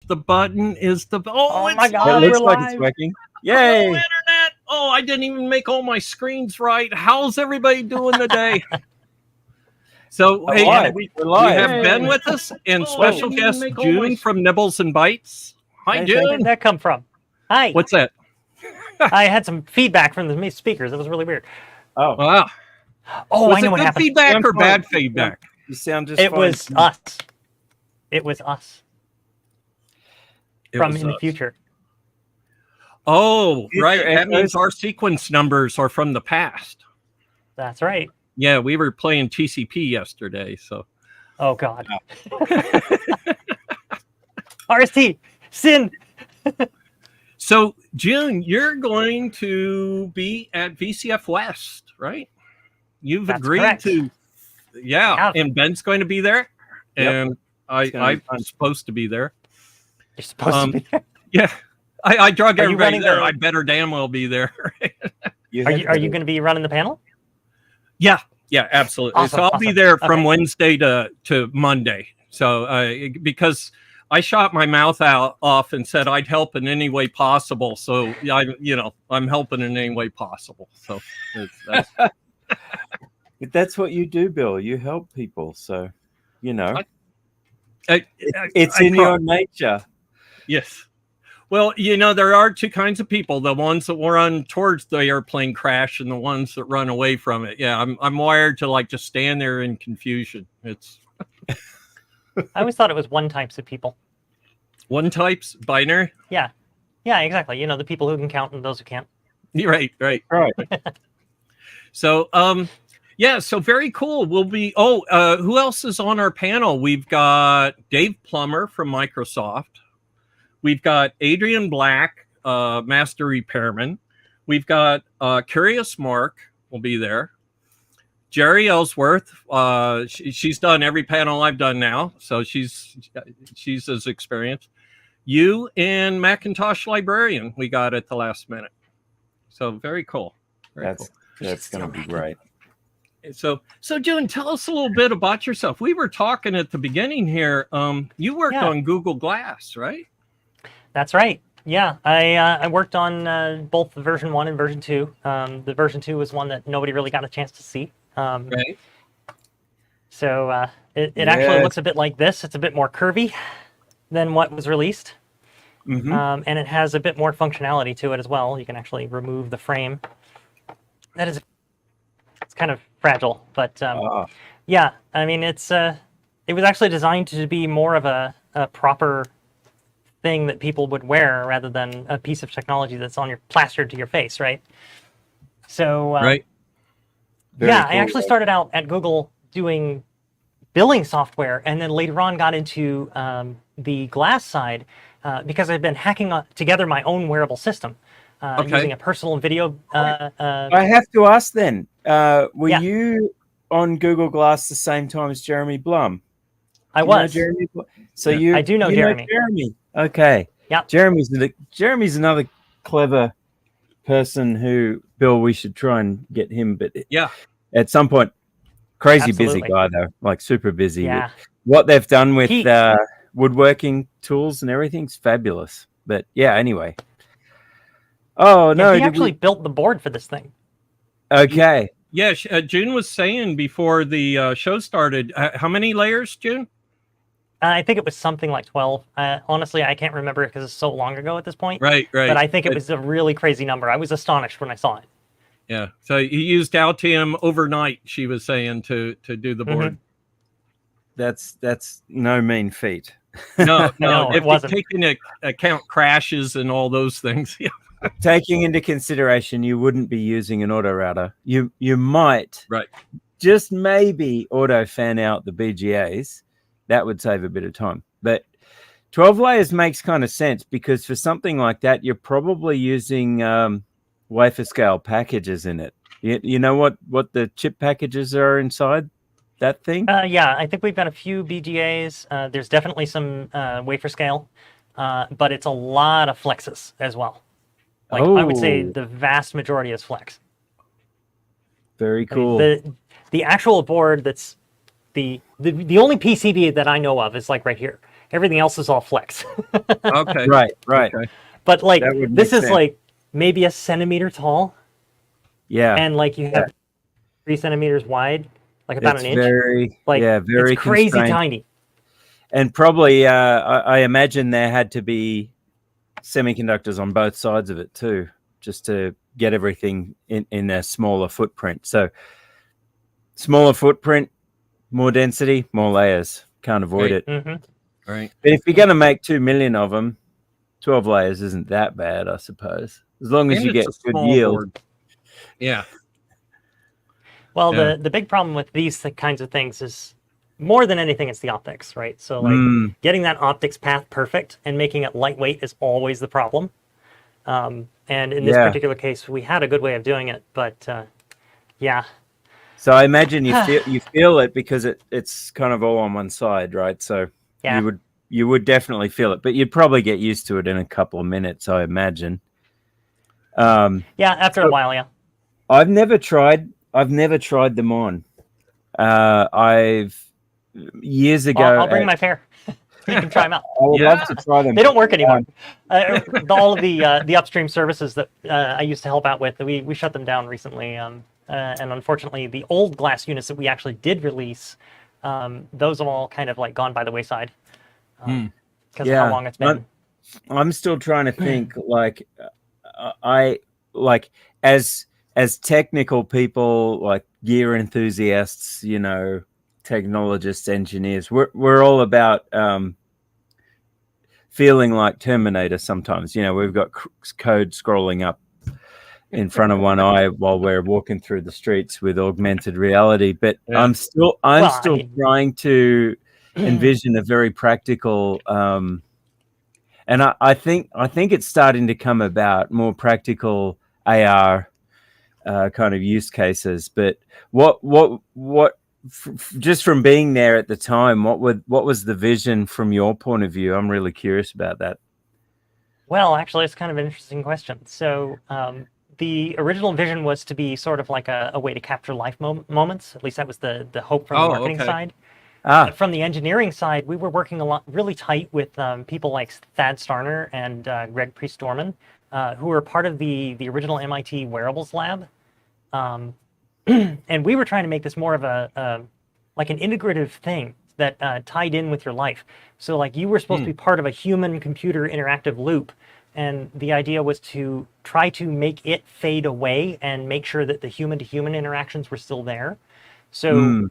the button. Oh it's my God, live. It looks we're like live. it's working. Hello, Yay! internet. Oh, I didn't even make all my screens right. How's everybody doing today? So, We're hey, live. we We're live. have Ben Yay. with us and I special didn't even guest make all my June from Nybbles and Bytes. Hi, Hey, Where June. did that come from? Hi. What's that? I had some feedback from the speakers. It was really weird. Oh, Wow. Oh, Was I know it what good happened. feedback Sound or fine. bad feedback? you sound just It fine. was us. It was us It from was in the us. future. Oh, Future right. That means echoes. our sequence numbers are from the past. That's right. Yeah, we were playing TCP yesterday, so. Oh God. RST. Sin. So, June, you're going to be at VCF West, right? You've That's agreed correct. to, yeah. Yeah. And Ben's going to be there, Yep. and It's gonna be I'm fun. supposed to be there. You're supposed to be there. Yeah, I drug Are you everybody running there. the- I better damn well be there. Are you going to be running the panel? Yeah, absolutely. Awesome, So I'll be awesome. there from Okay. Wednesday to Monday. So because I shot my mouth off and said I'd help in any way possible. So I'm helping in any way possible. So that's That's what you do, Bill. You help people, so I it's in your nature. Yes. Well, there are two kinds of people: the ones that run towards the airplane crash, and the ones that run away from it. Yeah, I'm wired to just stand there in confusion. It's I always thought it was one types of people. one type's binary. Yeah. Yeah, exactly. The people who can count and those who can't. Right. Right. So, so very cool. We'll be. Who else is on our panel? We've got Dave Plummer from Microsoft. We've got Adrian Black, Master Repairman. We've got Curious Mark will be there. Jerry Ellsworth. She's done every panel I've done now, so she's as experienced. You and Macintosh Librarian we got at the last minute. So very cool. That's going to be great. So June, tell us a little bit about yourself. We were talking at the beginning here. You worked on Google Glass, right? That's right. Yeah, I worked on both version 1 and version 2. The version 2 was one that nobody really got a chance to see. Right. So it actually looks a bit like this. It's a bit more curvy than what was released. Mm-hmm. And it has a bit more functionality to it as well. You can actually remove the frame. It's kind of fragile, but yeah, I mean, it was actually designed to be more of a proper thing that people would wear rather than a piece of technology that's plastered to your face, right? So Right. Yeah, cool. I actually started out at Google doing billing software, and then later on got into the glass side because I've been hacking together my own wearable system using a personal video. I have to ask then, were you on Google Glass the same time as Jeremy Blum? I was. Jeremy? So I do know Jeremy. Jeremy. Okay. Yeah. Jeremy's another clever person who, Bill, we should try and get him, but at some point, crazy Absolutely. busy guy though, super busy. Yeah. What they've done with woodworking tools and everything's fabulous. But yeah, anyway. Oh no! He actually built the board for this thing. Okay. Yeah, June was saying before the show started. How many layers, June? I think it was something like 12. Honestly, I can't remember because it's so long ago at this point. Right. But I think it was a really crazy number. I was astonished when I saw it. Yeah. So he used Altium overnight, she was saying, to do the board. That's no mean feat. No, No, it wasn't. Taking into account crashes and all those things. Yeah. Taking into consideration, you wouldn't be using an auto router. You might just maybe auto fan out the BGAs. That would save a bit of time. But 12 layers makes kind of sense because for something like that, you're probably using wafer scale packages in it. You know what the chip packages are inside that thing? Yeah, I think we've got a few BGAs. There's definitely some wafer scale, but it's a lot of flexes as well. I would say the vast majority is flex. Very cool. The actual board that's the only PCB that I know of is like right here. Everything else is all flex. Okay. Right. Okay. But like That would this make is sense. like maybe a centimeter tall, Yeah. and like you have 3 centimeters wide, like about It's an inch. very, Like very it's crazy constrained. tiny. And probably, I imagine there had to be semiconductors on both sides of it too, just to get everything in a smaller footprint. So smaller footprint, more density, more layers. Can't avoid it. Right. But if you're going to make 2 million of them, 12 layers isn't that bad, I suppose, as long as And you it's get a good small yield. board. Yeah. Well, Yeah. the big problem with these kinds of things is more than anything, it's the optics, right? So like getting that optics path perfect and making it lightweight is always the problem. And in this particular case, we had a good way of doing it, but yeah. So I imagine you feel it because it's kind of all on one side, right? So Yeah. you would definitely feel it, but you'd probably get used to it in a couple of minutes, I imagine. Yeah, after a while, yeah. I've never tried them on. Years ago. I'll bring my pair. You can try them out. I would love to try them. They don't work anymore. All of the upstream services that I used to help out with, we shut them down recently. And unfortunately, the old glass units that we actually did release, those have all kind of like gone by the wayside because of how long it's been. I'm still trying to think. Like, as technical people, like gear enthusiasts, technologists, engineers, we're all about feeling like Terminator sometimes. We've got code scrolling up in front of one eye while we're walking through the streets with augmented reality. But I'm still trying to envision a very practical and I think it's starting to come about, more practical AR kind of use cases. But what just from being there at the time, what was the vision from your point of view? I'm really curious about that. Well, actually, it's kind of an interesting question. So the original vision was to be sort of like a way to capture life moments. At least that was the hope from the marketing side. But from the engineering side, we were working really tight with people like Thad Starner and Greg Priest-Dorman, who were part of the original MIT wearables lab. And we were trying to make this more of like an integrative thing that tied in with your life. So like you were supposed to be part of a human-computer interactive loop. And the idea was to try to make it fade away and make sure that the human-to-human interactions were still there. So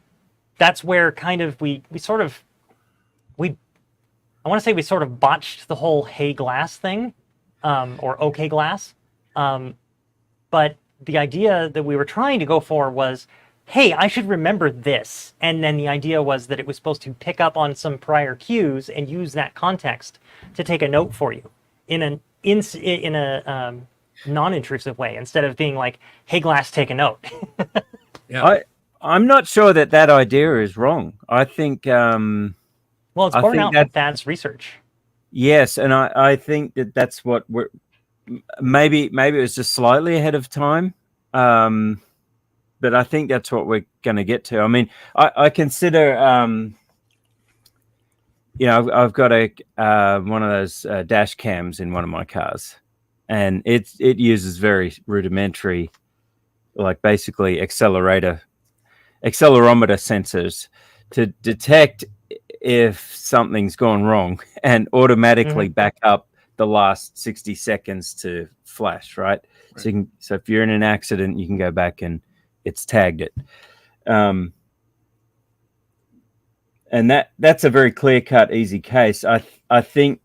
that's where kind of we sort of botched the whole Hey Glass thing, or OK Glass. But the idea that we were trying to go for was, hey, I should remember this. And then the idea was that it was supposed to pick up on some prior cues and use that context to take a note for you in a non-intrusive way, instead of being like, hey, Glass, take a note. I'm not sure that idea is wrong. I think well, it's borne out from Thad's research. Yes, and I think that's what we're maybe it was just slightly ahead of time, but I think that's what we're going to get to. I mean, I consider I've got one of those dash cams in one of my cars, and it uses very rudimentary, like basically accelerometer sensors to detect if something's gone wrong and automatically back up the last 60 seconds to flash, right? So if you're in an accident, you can go back and it's tagged it. And that's a very clear-cut, easy case. I think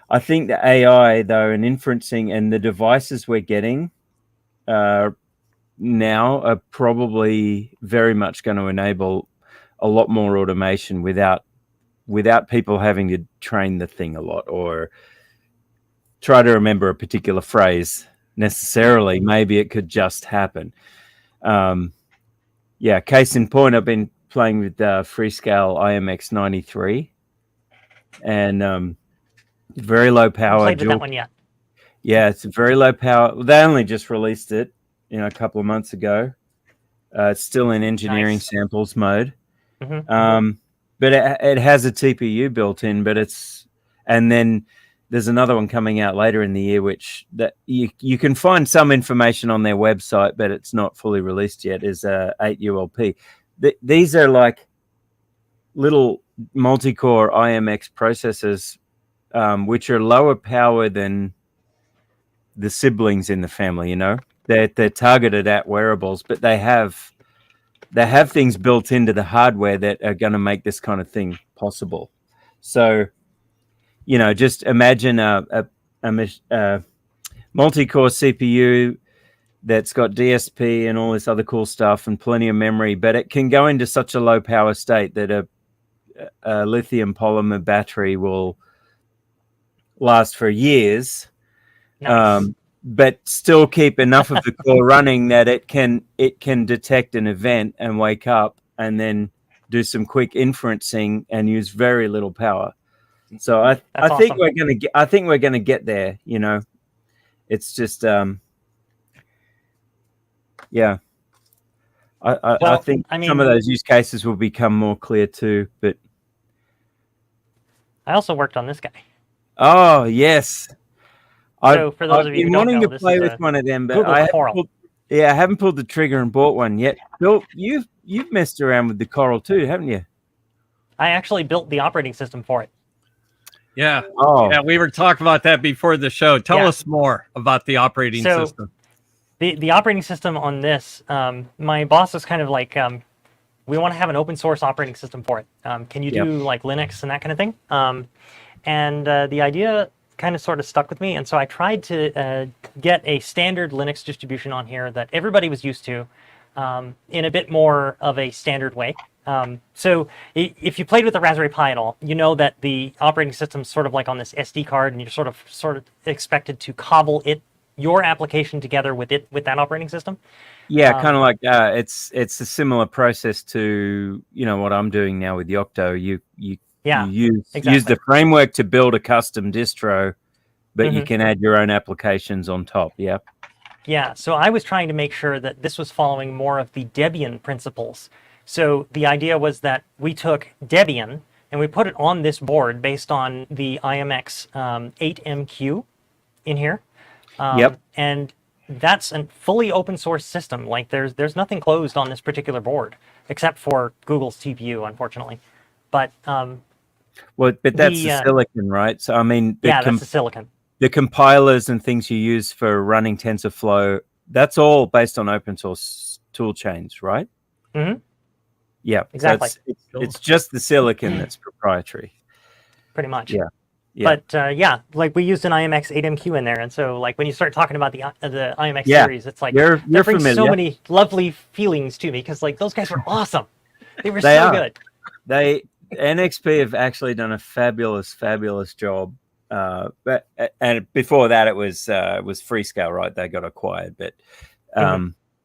the AI, though, and inferencing and the devices we're getting now are probably very much going to enable a lot more automation without people having to train the thing a lot or try to remember a particular phrase necessarily. Maybe it could just happen. Case in point, I've been playing with Freescale IMX93 and very low power. I haven't played with that one yet. Yeah, it's a very low power. They only just released it, a couple of months ago. It's still in engineering samples mode. but it has a TPU built in, but and then there's another one coming out later in the year, which that you can find some information on their website, but it's not fully released yet, is 8ULP. These are like little multi-core IMX processors, which are lower power than the siblings in the family, you know. They're targeted at wearables, but they have things built into the hardware that are going to make this kind of thing possible. So, you know, just imagine a multi-core CPU that's got DSP and all this other cool stuff and plenty of memory, but it can go into such a low power state that a lithium polymer battery will last for years. Nice. But still keep enough of the core running that it can detect an event and wake up and then do some quick inferencing and use very little power. So I think awesome. we're gonna get there. You know, it's just yeah. I think some of those use cases will become more clear too. But I also worked on this guy. Oh yes. So for those of you who don't know, wanting to play with one of them, but I haven't pulled the trigger and bought one yet. Bill, you've messed around with the Coral too, haven't you? I actually built the operating system for it. Yeah. Oh. Yeah, we were talking about that before the show. Tell us more about the operating system. The operating system on this, my boss was kind of like, we want to have an open source operating system for it. Can you do like Linux and that kind of thing? And the idea kind of sort of stuck with me, and so I tried to get a standard Linux distribution on here that everybody was used to in a bit more of a standard way. So if you played with the Raspberry Pi at all, you know that the operating system's sort of like on this SD card, and you're sort of expected to cobble your application together with that operating system. Yeah, kind of like it's a similar process to what I'm doing now with Yocto. You use the framework to build a custom distro, but you can add your own applications on top. Yeah. Yeah. So I was trying to make sure that this was following more of the Debian principles. So the idea was that we took Debian and we put it on this board based on the IMX 8MQ in here. And that's a fully open source system. Like there's nothing closed on this particular board except for Google's TPU, unfortunately. But but that's the silicon, right? So I mean, that's the silicon. The compilers and things you use for running TensorFlow, that's all based on open source tool chains, right? Mm-hmm. Yeah, exactly. So it's just the silicon that's proprietary. Pretty much. Yeah. But like we used an IMX 8MQ in there, and so like when you start talking about the IMX series, it's like you're that brings familiar. So many lovely feelings to me because like those guys were awesome. They were so good. NXP have actually done a fabulous job. And before that, it was Freescale, right? They got acquired, but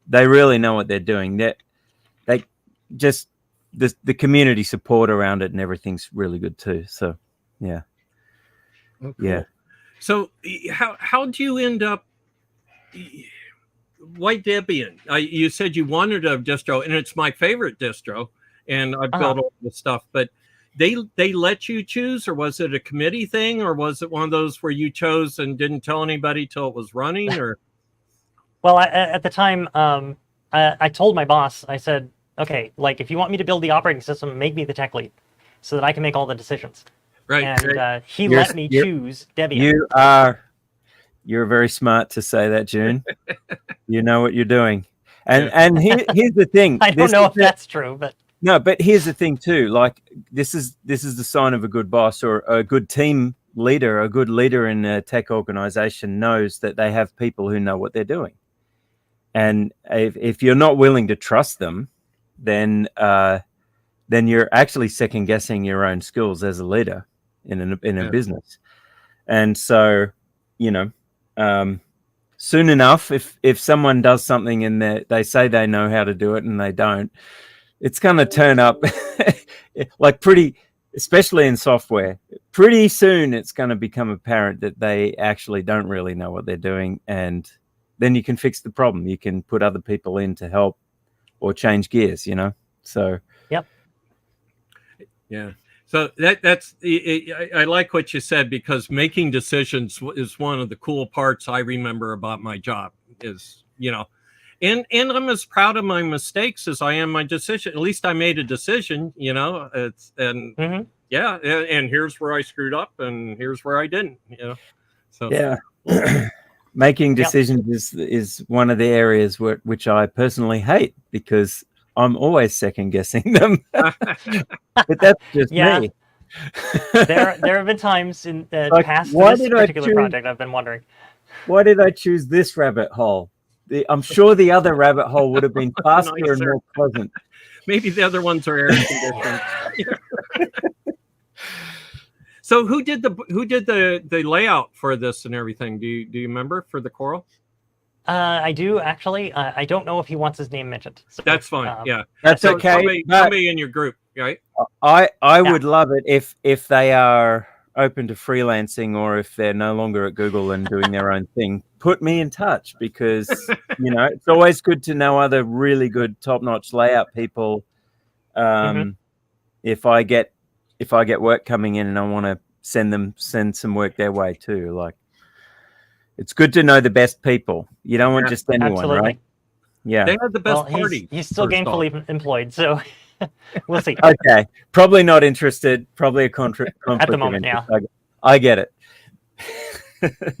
they really know what they're doing. They just the community support around it and everything's really good too. So yeah. Oh, cool. Yeah. So how did you end up? Why Debian? You said you wanted a distro, and it's my favorite distro, and I've built all the stuff. But they let you choose, or was it a committee thing, or was it one of those where you chose and didn't tell anybody till it was running? Or well, at the time, I told my boss. I said, okay, like if you want me to build the operating system, make me the tech lead, so that I can make all the decisions. Right. And he let me choose Debian. You're very smart to say that, June. You know what you're doing. And here's the thing. I don't know if that's true, but no, but here's the thing too. Like this is the sign of a good boss or a good team leader. A good leader in a tech organization knows that they have people who know what they're doing. And if you're not willing to trust them, then you're actually second guessing your own skills as a leader in a business. And so, soon enough, if someone does something and they say they know how to do it and they don't, it's going to turn up like especially in software, pretty soon it's going to become apparent that they actually don't really know what they're doing. And then you can fix the problem. You can put other people in to help or change gears, So. Yep. Yeah. So that's I like what you said, because making decisions is one of the cool parts I remember about my job. Is, and I'm as proud of my mistakes as I am my decision. At least I made a decision. It's yeah, and here's where I screwed up, and here's where I didn't. So yeah. Making decisions is one of the areas which I personally hate, because I'm always second guessing them. But that's just me. There have been times in past this particular project I've been wondering, why did I choose this rabbit hole? I'm sure the other rabbit hole would have been faster and more pleasant. Maybe the other ones are air conditioned. So who did the layout for this and everything? Do you remember, for the Coral? I do, actually. I don't know if he wants his name mentioned. So, that's fine. Yeah, that's okay. Somebody in your group, right? I would love it if they are open to freelancing, or if they're no longer at Google and doing their own thing. Put me in touch, because it's always good to know other really good, top-notch layout people. If I get work coming in and I want to send some work their way too, like, it's good to know the best people. You don't want just anyone, absolutely. Right? Yeah, they had the best party. He's still gainfully employed, so we'll see. Okay, probably not interested. Probably a conflict at the moment. Yeah, I get it.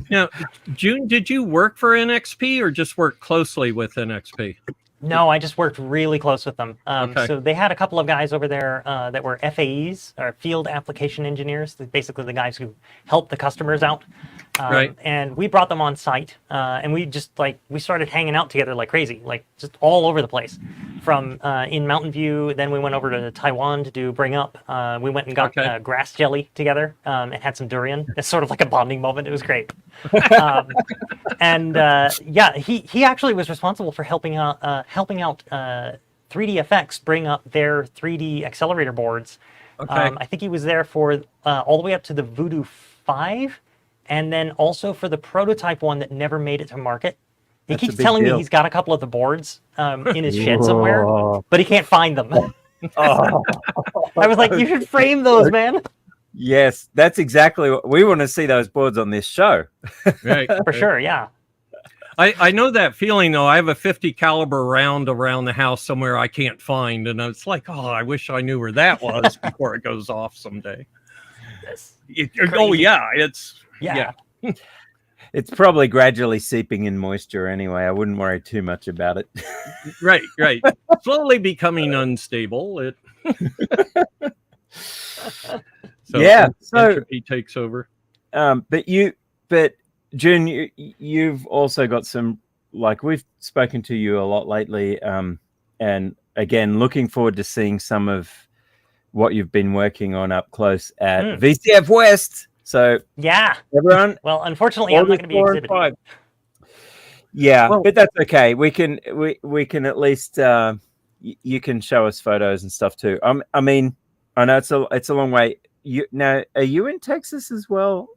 Now, June, did you work for NXP or just work closely with NXP? No, I just worked really close with them. Okay. So they had a couple of guys over there that were FAEs, or field application engineers, basically the guys who help the customers out. Right. And we brought them on site, and we just we started hanging out together like crazy, like just all over the place. From in Mountain View, then we went over to Taiwan to do Bring Up. We went and got grass jelly together and had some durian. It's sort of like a bonding moment. It was great. He actually was responsible for helping out 3DFX bring up their 3D accelerator boards. Okay. I think he was there for all the way up to the Voodoo 5. And then also for the prototype one that never made it to market. He keeps telling me he's got a couple of the boards in his shed somewhere, but he can't find them. I was like, you should frame those, man. Yes, that's exactly what we want to see, those boards on this show. Right. For sure, yeah. I know that feeling, though. I have a 50 caliber round around the house somewhere I can't find. And it's like, oh, I wish I knew where that was before it goes off someday. Oh, yeah. Yeah. It's probably gradually seeping in moisture anyway. I wouldn't worry too much about it. Right. Slowly becoming unstable. So entropy takes over. But June, you've also got some, like, we've spoken to you a lot lately, and again, looking forward to seeing some of what you've been working on up close at VCF West. So yeah, everyone. Well, unfortunately, I'm not going to be exhibiting. Yeah, but that's okay. We can at least you can show us photos and stuff too. I mean, I know it's a long way. Are you in Texas as well?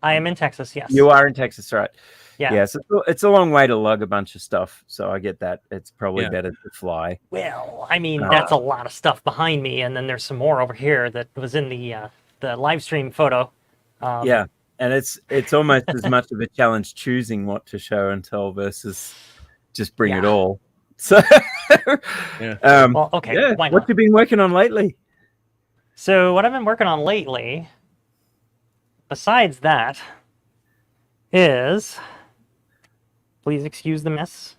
I am in Texas. Yes, you are in Texas, right? Yeah. Yeah. So it's a long way to lug a bunch of stuff. So I get that. It's probably better to fly. Well, I mean, that's a lot of stuff behind me, and then there's some more over here that was in the live stream photo. Yeah, and it's almost as much of a challenge choosing what to show and tell versus just bring it all. So, well, okay. Yeah. What have you been working on lately? So what I've been working on lately, besides that, is, please excuse the mess.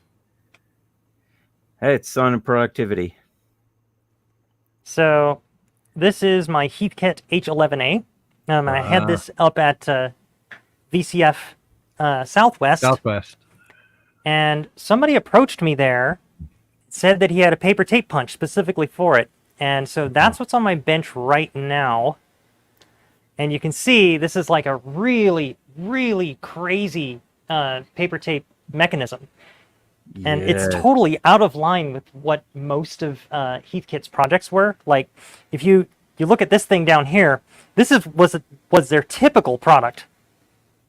Hey, it's sign of productivity. So this is my Heathkit H11A. I had this up at VCF Southwest. And somebody approached me there, said that he had a paper tape punch specifically for it. And so that's what's on my bench right now. And you can see this is like a really, really crazy paper tape mechanism. And it's totally out of line with what most of Heathkit's projects were. Like, if you look at this thing down here, this was their typical product.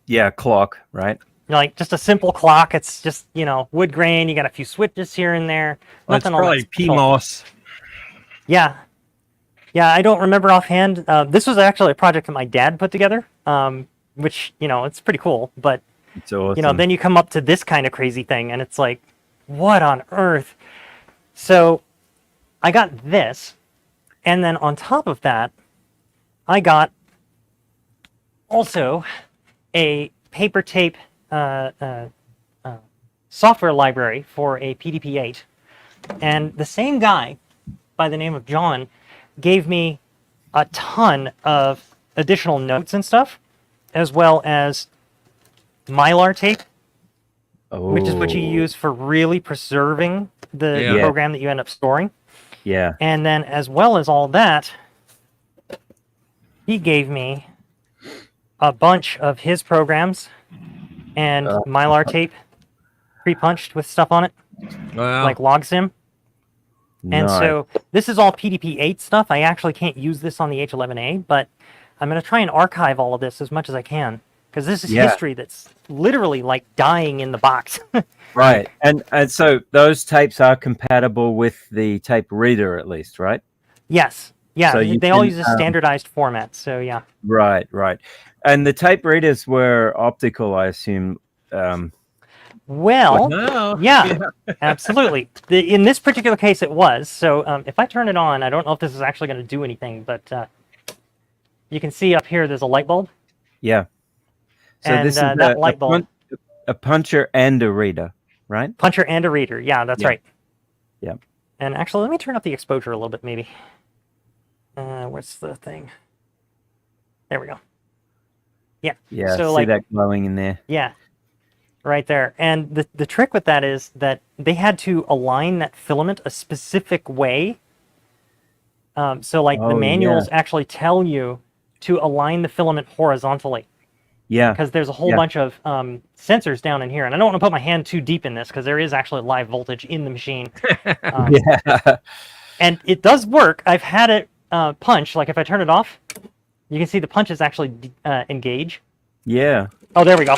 Yeah, clock, right? Like just a simple clock. It's just, wood grain. You got a few switches here and there. That's probably PMOS. Yeah. Yeah, I don't remember offhand. This was actually a project that my dad put together, which, it's pretty cool. But, It's awesome. then you come up to this kind of crazy thing, and it's like, what on earth? So I got this, and then on top of that, I got also a paper tape software library for a PDP-8. And the same guy, by the name of John, gave me a ton of additional notes and stuff, as well as Mylar tape, which is what you use for really preserving the program that you end up storing. Yeah. And then, as well as all that, he gave me a bunch of his programs and Mylar tape pre-punched with stuff on it, like LogSim. And so this is all PDP-8 stuff. I actually can't use this on the H11A, but I'm going to try and archive all of this as much as I can, because this is history that's literally like dying in the box. Right. And so those tapes are compatible with the tape reader, at least, right? Yes. Yeah, So they all use a standardized format, so yeah. Right. And the tape readers were optical, I assume. Well, yeah, absolutely. In this particular case, it was. So if I turn it on, I don't know if this is actually going to do anything, but you can see up here there's a light bulb. Yeah. So and this is that light bulb. a puncher and a reader, right? Puncher and a reader. Yeah, that's right. Yeah. And actually, let me turn up the exposure a little bit, maybe. Where's the thing? There we go. Yeah. Yeah, so see that glowing in there? Yeah. Right there. And the trick with that is that they had to align that filament a specific way. So like the manuals actually tell you to align the filament horizontally. Yeah. Because there's a whole bunch of sensors down in here. And I don't want to put my hand too deep in this because there is actually live voltage in the machine. And it does work. I've had it punch. Like if I turn it off, you can see the punches actually engage. Yeah. Oh, there we go.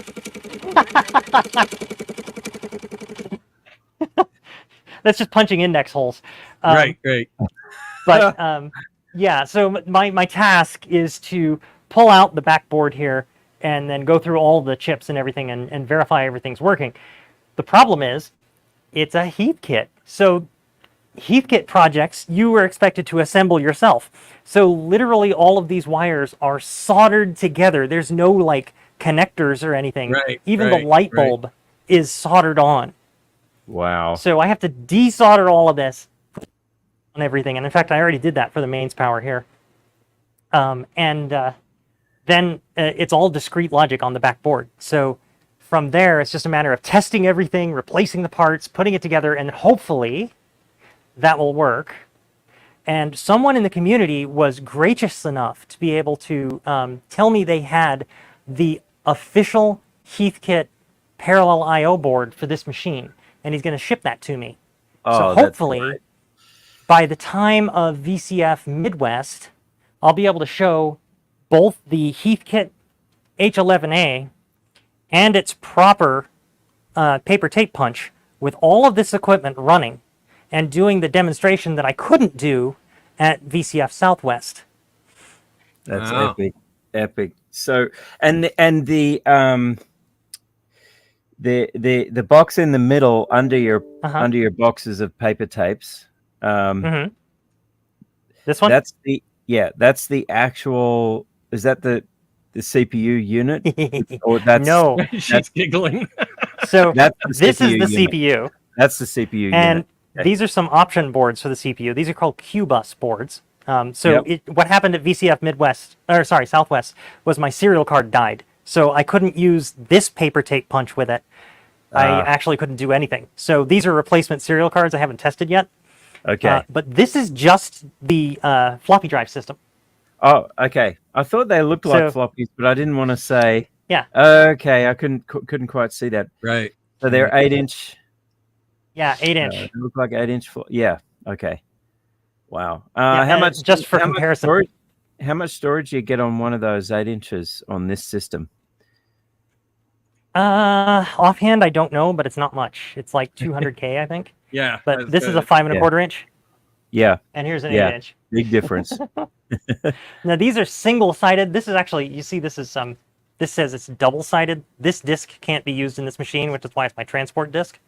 That's just punching index holes. Right. But yeah, so my task is to pull out the backboard here and then go through all the chips and everything and verify everything's working. The problem is, it's a Heathkit. So Heathkit projects, you were expected to assemble yourself. So literally all of these wires are soldered together. There's no like connectors or anything. Even the light bulb is soldered on. Wow. So I have to desolder all of this on everything. And in fact, I already did that for the mains power here. Then it's all discrete logic on the back board. So from there, it's just a matter of testing everything, replacing the parts, putting it together, and hopefully that will work. And someone in the community was gracious enough to be able to tell me they had the official Heathkit parallel I/O board for this machine, and he's going to ship that to me. So hopefully, by the time of VCF Midwest, I'll be able to show both the Heathkit H11A and its proper paper tape punch with all of this equipment running and doing the demonstration that I couldn't do at VCF Southwest. That's epic. So, and the box in the middle under your boxes of paper tapes. This one? That's the actual. Is that the CPU unit? Or that's no, she's giggling. So this is the CPU. That's the CPU unit. And these are some option boards for the CPU. These are called Q-bus boards. What happened at VCF Southwest was my serial card died. So I couldn't use this paper tape punch with it. I actually couldn't do anything. So these are replacement serial cards I haven't tested yet. Okay. But this is just the floppy drive system. Oh, okay. I thought they looked like floppies, but I didn't want to say. Yeah. Okay, I couldn't quite see that. Right. So they're 8-inch. Yeah, 8-inch. They look like 8-inch. Yeah. Okay. Wow. How much? Just for comparison. How much storage do you get on one of those 8 inches on this system? Offhand, I don't know, but it's not much. It's like 200K, I think. Yeah. But this is a 5 1/4 inch. Yeah. And here's an Yeah. 8-inch. Big difference. Now these are single-sided. This is actually, you see, this is this says it's double-sided. This disc can't be used in this machine, which is why it's my transport disc.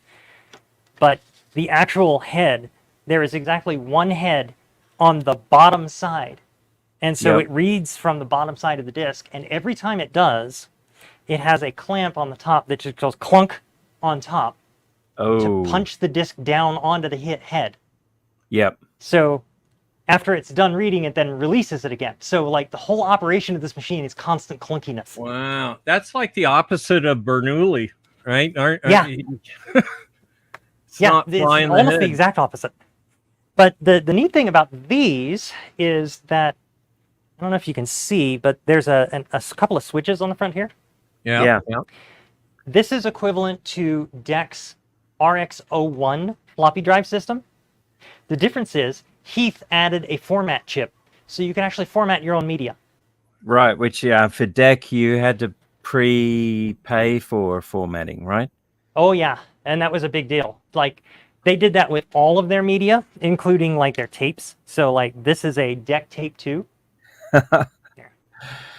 But the actual head, there is exactly one head on the bottom side. And so it reads from the bottom side of the disc, and every time it does, it has a clamp on the top that just goes clunk on top to punch the disc down onto the head. Yep. So after it's done reading, it then releases it again. So like the whole operation of this machine is constant clunkiness. Wow. That's like the opposite of Bernoulli, right? Yeah. It's not flying it's almost the exact opposite. But the neat thing about these is that, I don't know if you can see, but there's a couple of switches on the front here. Yeah. This is equivalent to DEC's RX-01 floppy drive system. The difference is Heath added a format chip, so you can actually format your own media. Right, which for DEC you had to prepay for formatting, right? Oh yeah, and that was a big deal. Like they did that with all of their media, including like their tapes. So like this is a DEC tape 2.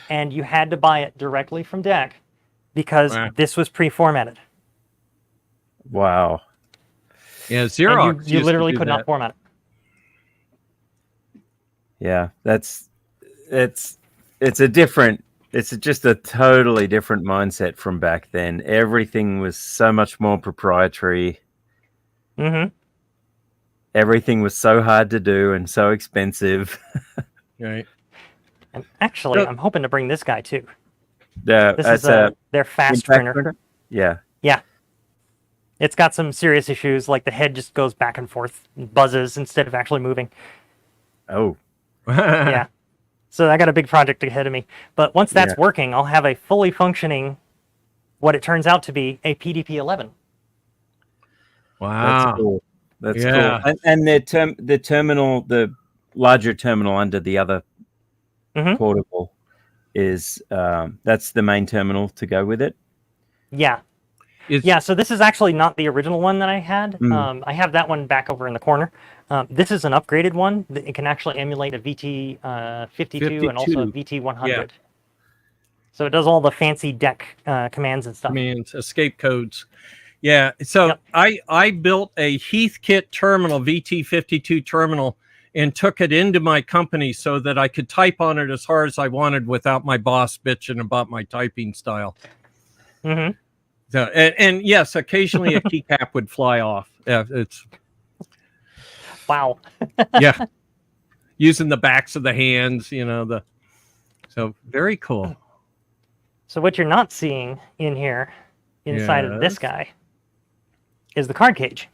And you had to buy it directly from DEC because this was pre-formatted. Wow. Yeah, Xerox. And you literally could not format it. Yeah, it's just a totally different mindset from back then. Everything was so much more proprietary. Mm-hmm. Everything was so hard to do and so expensive. Right. And actually, I'm hoping to bring this guy too. This is their fast printer. Yeah. Yeah. It's got some serious issues, like the head just goes back and forth, and buzzes instead of actually moving. Oh. Yeah. So I got a big project ahead of me. But once that's working, I'll have a fully functioning, what it turns out to be, a PDP-11. Wow. That's cool. That's cool. And the terminal, the larger terminal under the other portable is, that's the main terminal to go with it? Yeah. So this is actually not the original one that I had. I have that one back over in the corner. This is an upgraded one. It can actually emulate a VT52 and also a VT100. Yeah. So it does all the fancy DEC commands and stuff. Commands, escape codes. Yeah. So I built a Heathkit terminal, VT52 terminal, and took it into my company so that I could type on it as hard as I wanted without my boss bitching about my typing style. Mm-hmm. So, and yes, occasionally a keycap would fly off. It's wow. Yeah, using the backs of the hands, so very cool. So what you're not seeing in here, inside of this guy, is the card cage.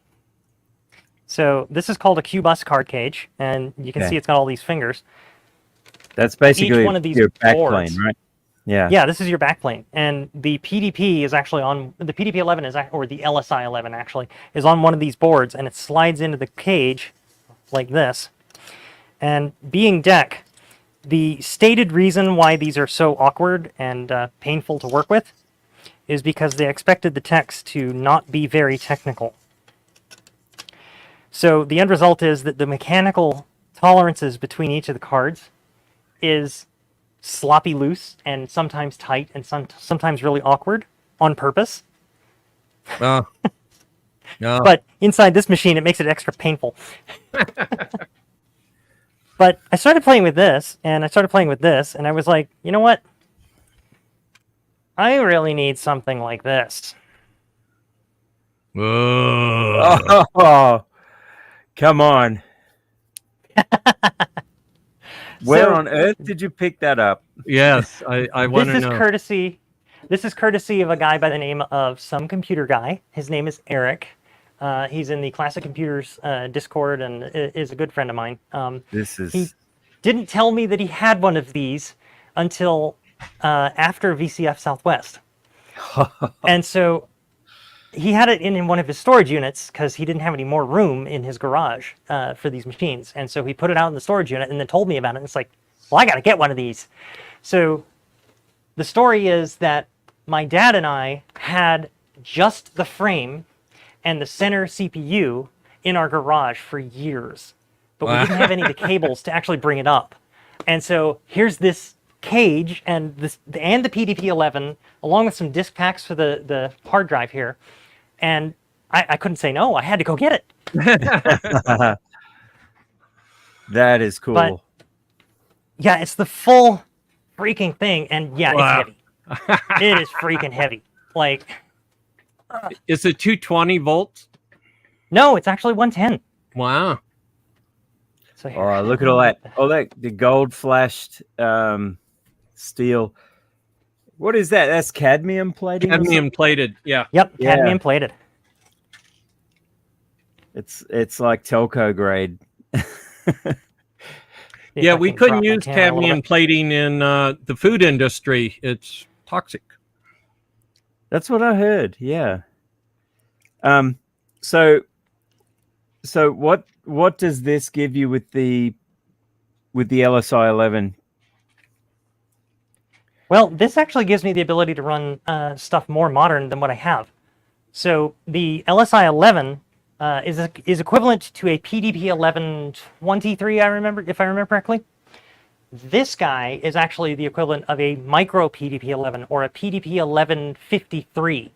So this is called a Q-bus card cage, and you can see it's got all these fingers. That's basically each one of these your boards, backplane, right? Yeah. Yeah, this is your backplane, and the PDP is actually on the PDP-11 or the LSI-11 actually is on one of these boards, and it slides into the cage like this. And being DEC, the stated reason why these are so awkward and painful to work with is because they expected the techs to not be very technical. So the end result is that the mechanical tolerances between each of the cards is sloppy loose and sometimes tight and sometimes really awkward on purpose. No. But inside this machine, it makes it extra painful. But I started playing with this, and I started playing with this, and I was like, you know what? I really need something like this. Oh, come on. Where on earth did you pick that up? Yes, I want to know. This is courtesy of a guy by the name of Some Computer Guy. His name is Eric. He's in the Classic Computers Discord and is a good friend of mine. He didn't tell me that he had one of these until after VCF Southwest. And so he had it in one of his storage units because he didn't have any more room in his garage for these machines. And so he put it out in the storage unit and then told me about it. And it's like, well, I got to get one of these. So the story is that my dad and I had just the frame and the center CPU in our garage for years but we didn't have any of the cables to actually bring it up. And so here's this cage and the PDP-11 along with some disk packs for the hard drive here. And I couldn't say no. I had to go get it. That is cool. But, yeah, it's the full freaking thing. And yeah, Wow. It's heavy. It is freaking heavy. Like, is it 220 volts? no, it's actually 110. Wow. So here, Oh, look at all that, the gold flashed steel. What is that? That's cadmium plating? Cadmium plated, yeah. Yep, Yeah. cadmium plated. It's like telco grade. See if Yeah, I we can drop couldn't my use camera a little cadmium bit. plating in the food industry. It's toxic. That's what I heard. Yeah. So what does this give you with the LSI 11? Well, this actually gives me the ability to run stuff more modern than what I have. So the LSI 11 is equivalent to a PDP 1123, if I remember correctly. This guy is actually the equivalent of a micro PDP 11 or a PDP 1153.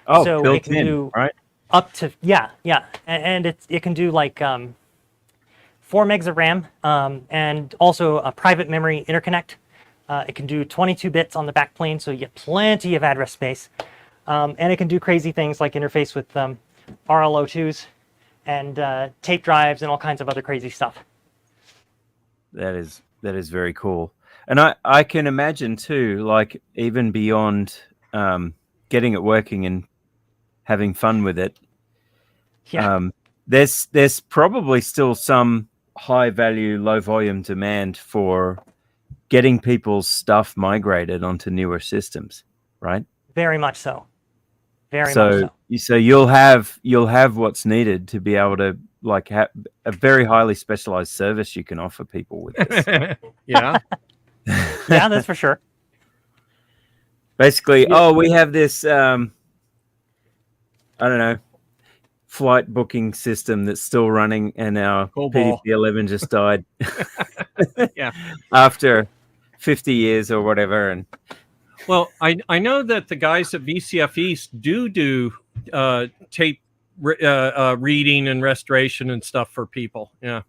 Oh, so built it can in, do right? up to and it can do like 4 megs of RAM and also a private memory interconnect. It can do 22 bits on the back plane, so you get plenty of address space. And it can do crazy things like interface with RLO2s and tape drives and all kinds of other crazy stuff. That is very cool. And I can imagine too, like even beyond getting it working and having fun with it. Yeah. There's probably still some high value, low volume demand for getting people's stuff migrated onto newer systems, right? Very much so. Very much so. So you'll have what's needed to be able to like have a very highly specialized service you can offer people with this. Yeah. Yeah, that's for sure. Basically, we have this I don't know, flight booking system that's still running, and our PDP-11 just died. Yeah. After 50 years or whatever. And well, I know that the guys at VCF East do tape reading and restoration and stuff for people. Yeah.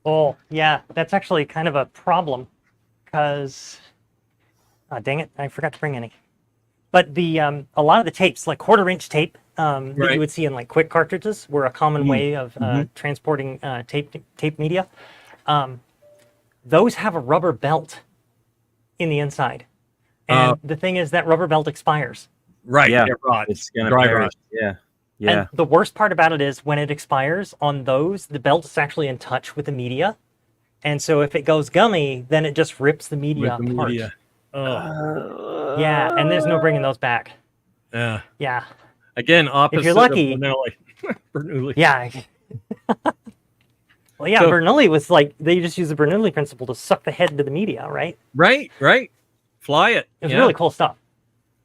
Oh, yeah, that's actually kind of a problem because, dang it, I forgot to bring any. But the a lot of the tapes, like 1/4-inch tape that Right. you would see in like quick cartridges, were a common way of transporting tape media. Those have a rubber belt in the inside, and the thing is that rubber belt expires. Right. yeah, It rots. it's gonna Dry perish. rot. Yeah. And the worst part about it is when it expires on those, the belt is actually in touch with the media. And so if it goes gummy, then it just rips the media With the apart. media. Oh. Yeah, and there's no bringing those back. Yeah. Yeah. Again, opposite If you're lucky. of Bernoulli. Bernoulli. Yeah. Well, yeah, So- Bernoulli was like, they just used the Bernoulli principle to suck the head into the media, right? Right. Fly it. It was really cool stuff.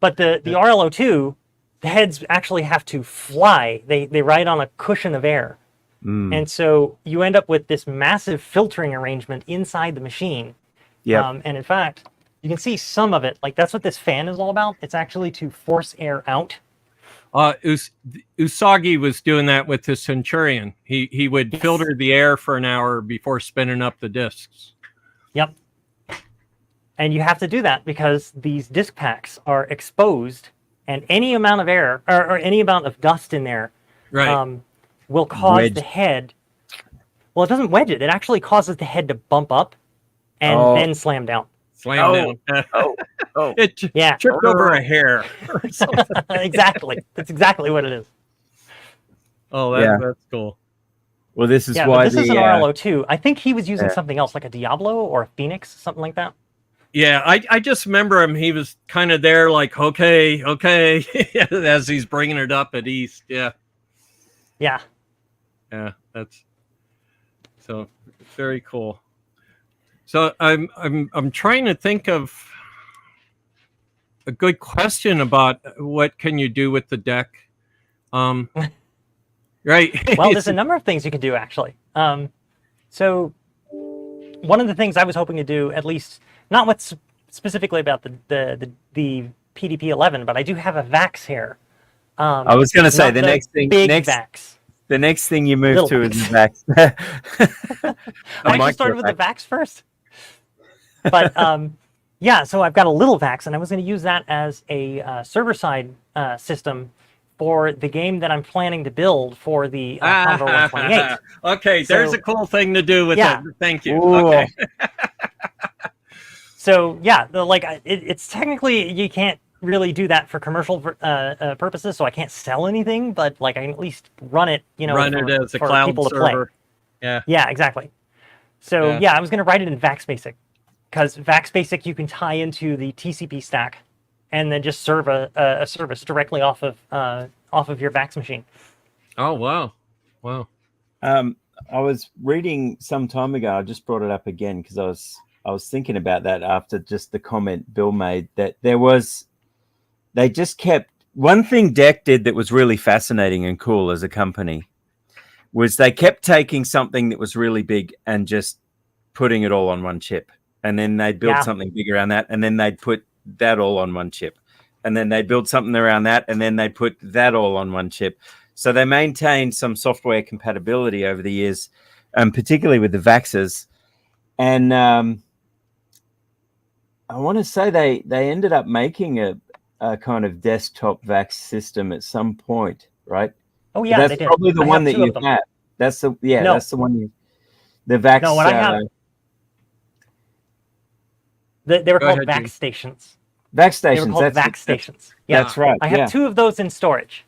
But the RLO2, the heads actually have to fly. They ride on a cushion of air. And so you end up with this massive filtering arrangement inside the machine. Yeah. And in fact, you can see some of it. Like that's what this fan is all about. It's actually to force air out. Usagi was doing that with the Centurion. He would filter the air for an hour before spinning up the discs. Yep. And you have to do that because these disk packs are exposed, and any amount of air or any amount of dust in there Right. will cause Wedge. the head. Well, it doesn't wedge it. It actually causes the head to bump up and then slam down. Slam down. Oh. It Yeah. tripped over a hair. or something. Exactly. That's exactly what it is. Oh, that's cool. Well, this is Yeah, why but this is an the RLO2. I think he was using something else, like a Diablo or a Phoenix, something like that. Yeah, I just remember him. He was kind of there, like, okay, as he's bringing it up at East. Yeah, Yeah. that's so very cool. So I'm trying to think of a good question about what can you do with the deck. Right. Well, there's a number of things you can do, actually. So one of the things I was hoping to do, at least not what's specifically about the PDP-11, but I do have a VAX here. I was going to say the next thing, VAX. The next thing you move Little to is the VAX. I actually started with the VAX first, but yeah. So I've got a little VAX, and I was going to use that as a server-side system for the game that I'm planning to build for the Commodore 128. Okay, there's a cool thing to do with it. Thank you. Ooh. Okay. So yeah, it's technically you can't really do that for commercial purposes, so I can't sell anything, but like I can at least run it, run it as a cloud people server. To play. Yeah. Yeah, exactly. So yeah, I was going to write it in VAX Basic, because VAX Basic you can tie into the TCP stack, and then just serve a service directly off of your VAX machine. Oh wow, wow. I was reading some time ago. I just brought it up again because I was thinking about that after just the comment Bill made that they just kept one thing DEC did that was really fascinating and cool as a company was they kept taking something that was really big and just putting it all on one chip, and then they'd build something big around that, and then they'd put that all on one chip, and then they'd build something around that, and then they'd put that all on one chip. So they maintained some software compatibility over the years, particularly with the VAXs. And I want to say they ended up making a kind of desktop VAX system at some point, right? Oh yeah, that's they did. Probably the one that you have. That's the that's the one. The VAX. No, what I have. They were called VAX stations. VAX stations. They were called VAX stations. Yeah, that's right. I have 2 of those in storage.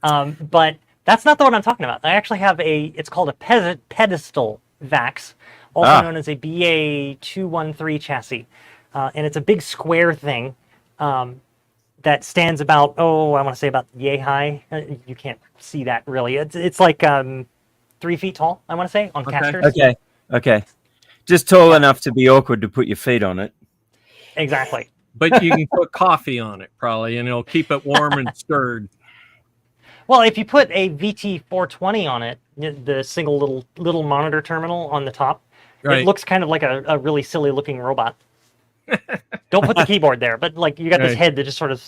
But that's not the one I'm talking about. I actually have it's called a pedestal VAX, also known as a BA213 chassis. And it's a big square thing that stands about, I want to say about yay high. You can't see that really. It's like 3 feet tall, I want to say, on casters. Okay. Just tall enough to be awkward to put your feet on it. Exactly. But you can put coffee on it probably, and it'll keep it warm and stirred. Well, if you put a VT420 on it, the single little monitor terminal on the top, it looks kind of like a really silly looking robot. Don't put the keyboard there, but like you got this head that just sort of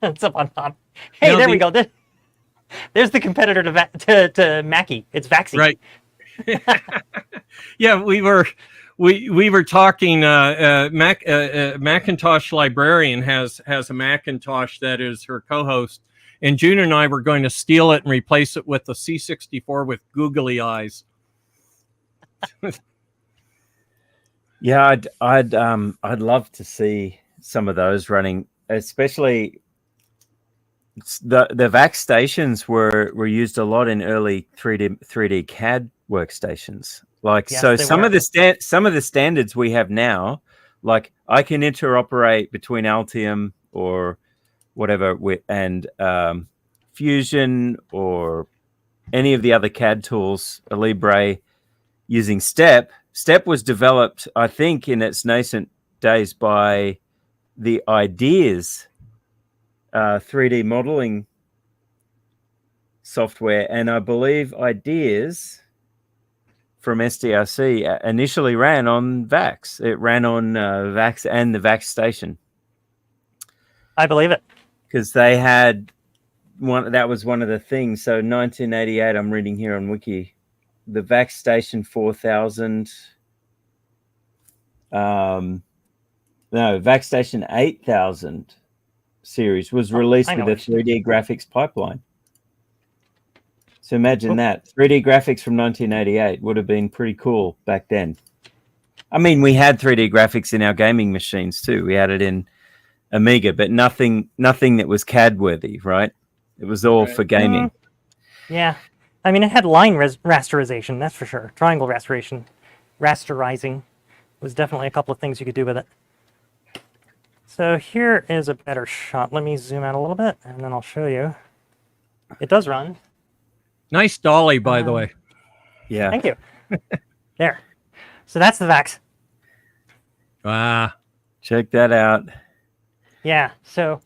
sits up on top. Hey, there we go. There's the competitor to Mackie. It's Vaxi. Right. Yeah, we were talking. Macintosh Librarian has a Macintosh that is her co-host, and June and I were going to steal it and replace it with a C64 with googly eyes. Yeah, I'd love to see some of those running, especially the VAX stations were used a lot in early 3D CAD workstations. Like, yes, so some of the standards we have now, like I can interoperate between Altium or whatever and Fusion or any of the other CAD tools, Libre, using STEP. STEP was developed, I think, in its nascent days by the Ideas 3D modeling software, and I believe Ideas from SDRC initially ran on VAX. It ran on VAX and the VAX station. I believe it. Because they had that was one of the things. So 1988, I'm reading here on Wiki, the VAX Station 4000. VAX Station 8000 series was released with a 3D graphics pipeline. So imagine that. 3D graphics from 1988 would have been pretty cool back then. I mean, we had 3D graphics in our gaming machines too. We had it in Amiga, but nothing that was CAD worthy, right? It was all for gaming. Yeah. I mean, it had line rasterization, that's for sure. Triangle rasterizing was definitely a couple of things you could do with it. So here is a better shot. Let me zoom out a little bit, and then I'll show you. It does run. Nice dolly, by the way. Yeah. Thank you. There. So that's the VAX. Ah. Check that out. Yeah. So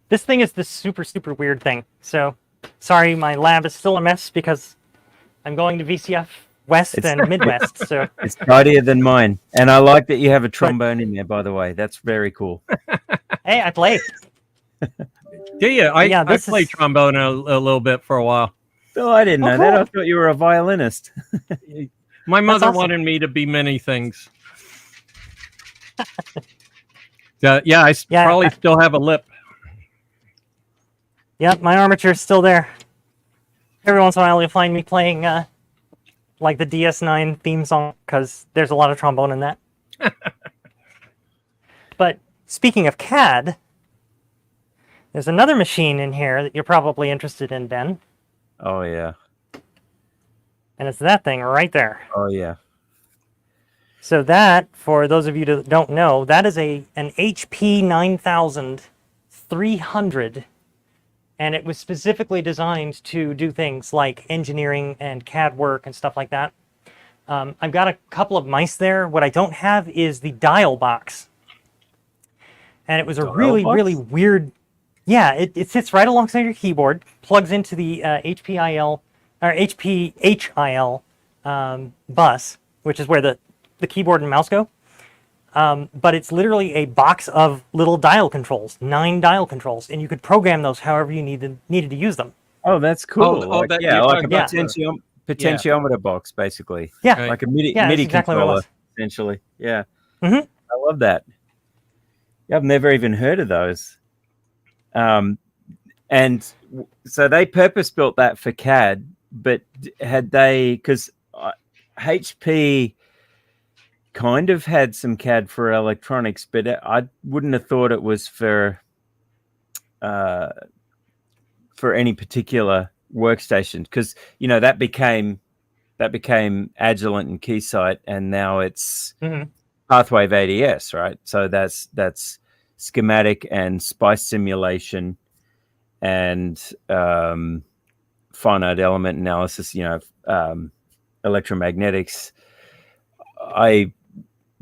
this thing is this super, super weird thing. So sorry, my lab is still a mess because I'm going to VCF West and Midwest. So it's tidier than mine, and I like that you have a trombone in there. By the way, that's very cool. Hey, I play. Do you? I played trombone a little bit for a while. Oh, I didn't know that. I thought you were a violinist. My mother wanted me to be many things. I probably still have a lip. Yep, my armature's still there. Every once in a while, you'll find me playing like the DS9 theme song because there's a lot of trombone in that. But speaking of CAD, there's another machine in here that you're probably interested in, Ben. Oh, yeah. And it's that thing right there. Oh, yeah. So that, for those of you that don't know, that is an HP 9300, and it was specifically designed to do things like engineering and CAD work and stuff like that. I've got a couple of mice there. What I don't have is the dial box. And it was a really weird... Yeah, it sits right alongside your keyboard, plugs into the HPIL bus, which is where the keyboard and mouse go. But it's literally a box of little dial controls, 9 dial controls, and you could program those however you needed to use them. Oh, that's cool. Like a potentiometer box, basically. Yeah. Like a MIDI exactly controller, essentially. Yeah. Mm-hmm. I love that. Yeah, I've never even heard of those. And so they purpose-built that for CAD, but had they... Because HP kind of had some CAD for electronics, but I wouldn't have thought it was for any particular workstation, because that became Agilent and Keysight, and now it's Pathwave ADS, right? So that's schematic and spice simulation and finite element analysis, electromagnetics.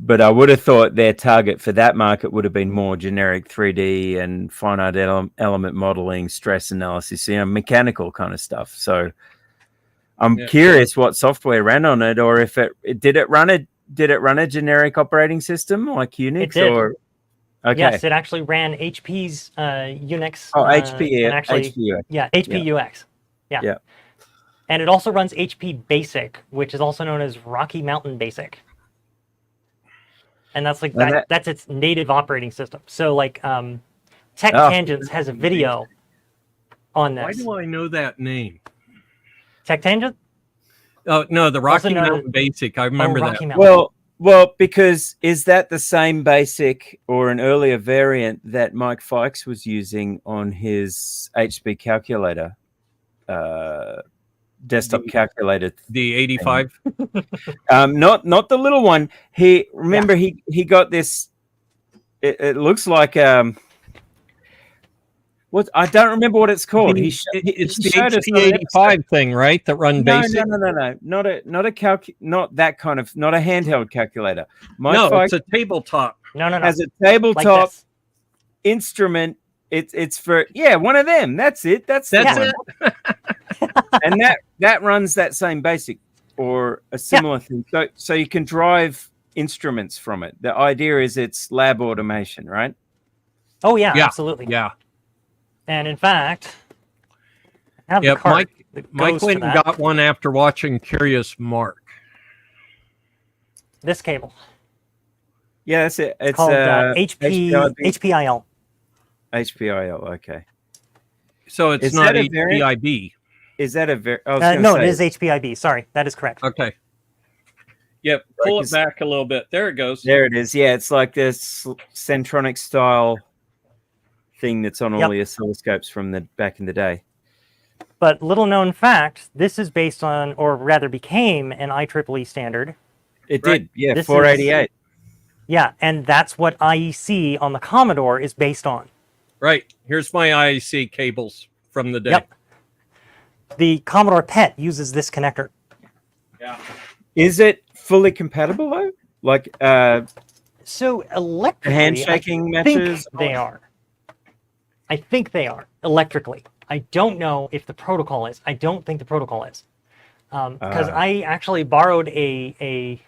But I would have thought their target for that market would have been more generic 3D and finite element modeling, stress analysis, mechanical kind of stuff. So I'm curious what software ran on it, or if did it run a generic operating system like Unix? It did. Or okay. Yes, it actually ran HP's Unix. Oh, HP. And actually, HPUX. Yeah, HPUX. Yeah. And it also runs HP Basic, which is also known as Rocky Mountain Basic. And that's like that's its native operating system. So like Tech Tangents has a video on this. Why do I know that name? Tech Tangent? Oh no, the Rocky Mountain Basic. I remember that. Well, because is that the same Basic or an earlier variant that Mike Fikes was using on his HP calculator? Desktop calculator, the 85. Not the little one. He got this. It looks like what I don't remember what it's called. It's the HP 85 thing, right? That run Basic. No. Not a that kind of, not a handheld calculator. It's a tabletop. No. As a tabletop like instrument. It's for one of them. That's it. That's it. And that runs that same Basic or a similar thing. So you can drive instruments from it. The idea is it's lab automation, right? Oh yeah. Absolutely. Yeah. And in fact, I have the card Mike went and got one after watching Curious Mark. This cable. Yeah, that's it. It's called HPIL. HPIL, okay. So it's not HPIB. Is that a very... no, it is HPIB. Sorry, that is correct. Okay. Yep, pull it back a little bit. There it goes. There it is. Yeah, it's like this Centronic style thing that's on all the oscilloscopes from the back in the day. But little known fact, this is based on, or rather became, an IEEE standard. It did, yeah, this 488. And that's what IEC on the Commodore is based on. Right. Here's my IEC cables from the day. Yep. The Commodore PET uses this connector. Yeah. Is it fully compatible though? Like so electrically, handshaking matches? They are. I think they are electrically. I don't know if the protocol is. I don't think the protocol is. because I actually borrowed a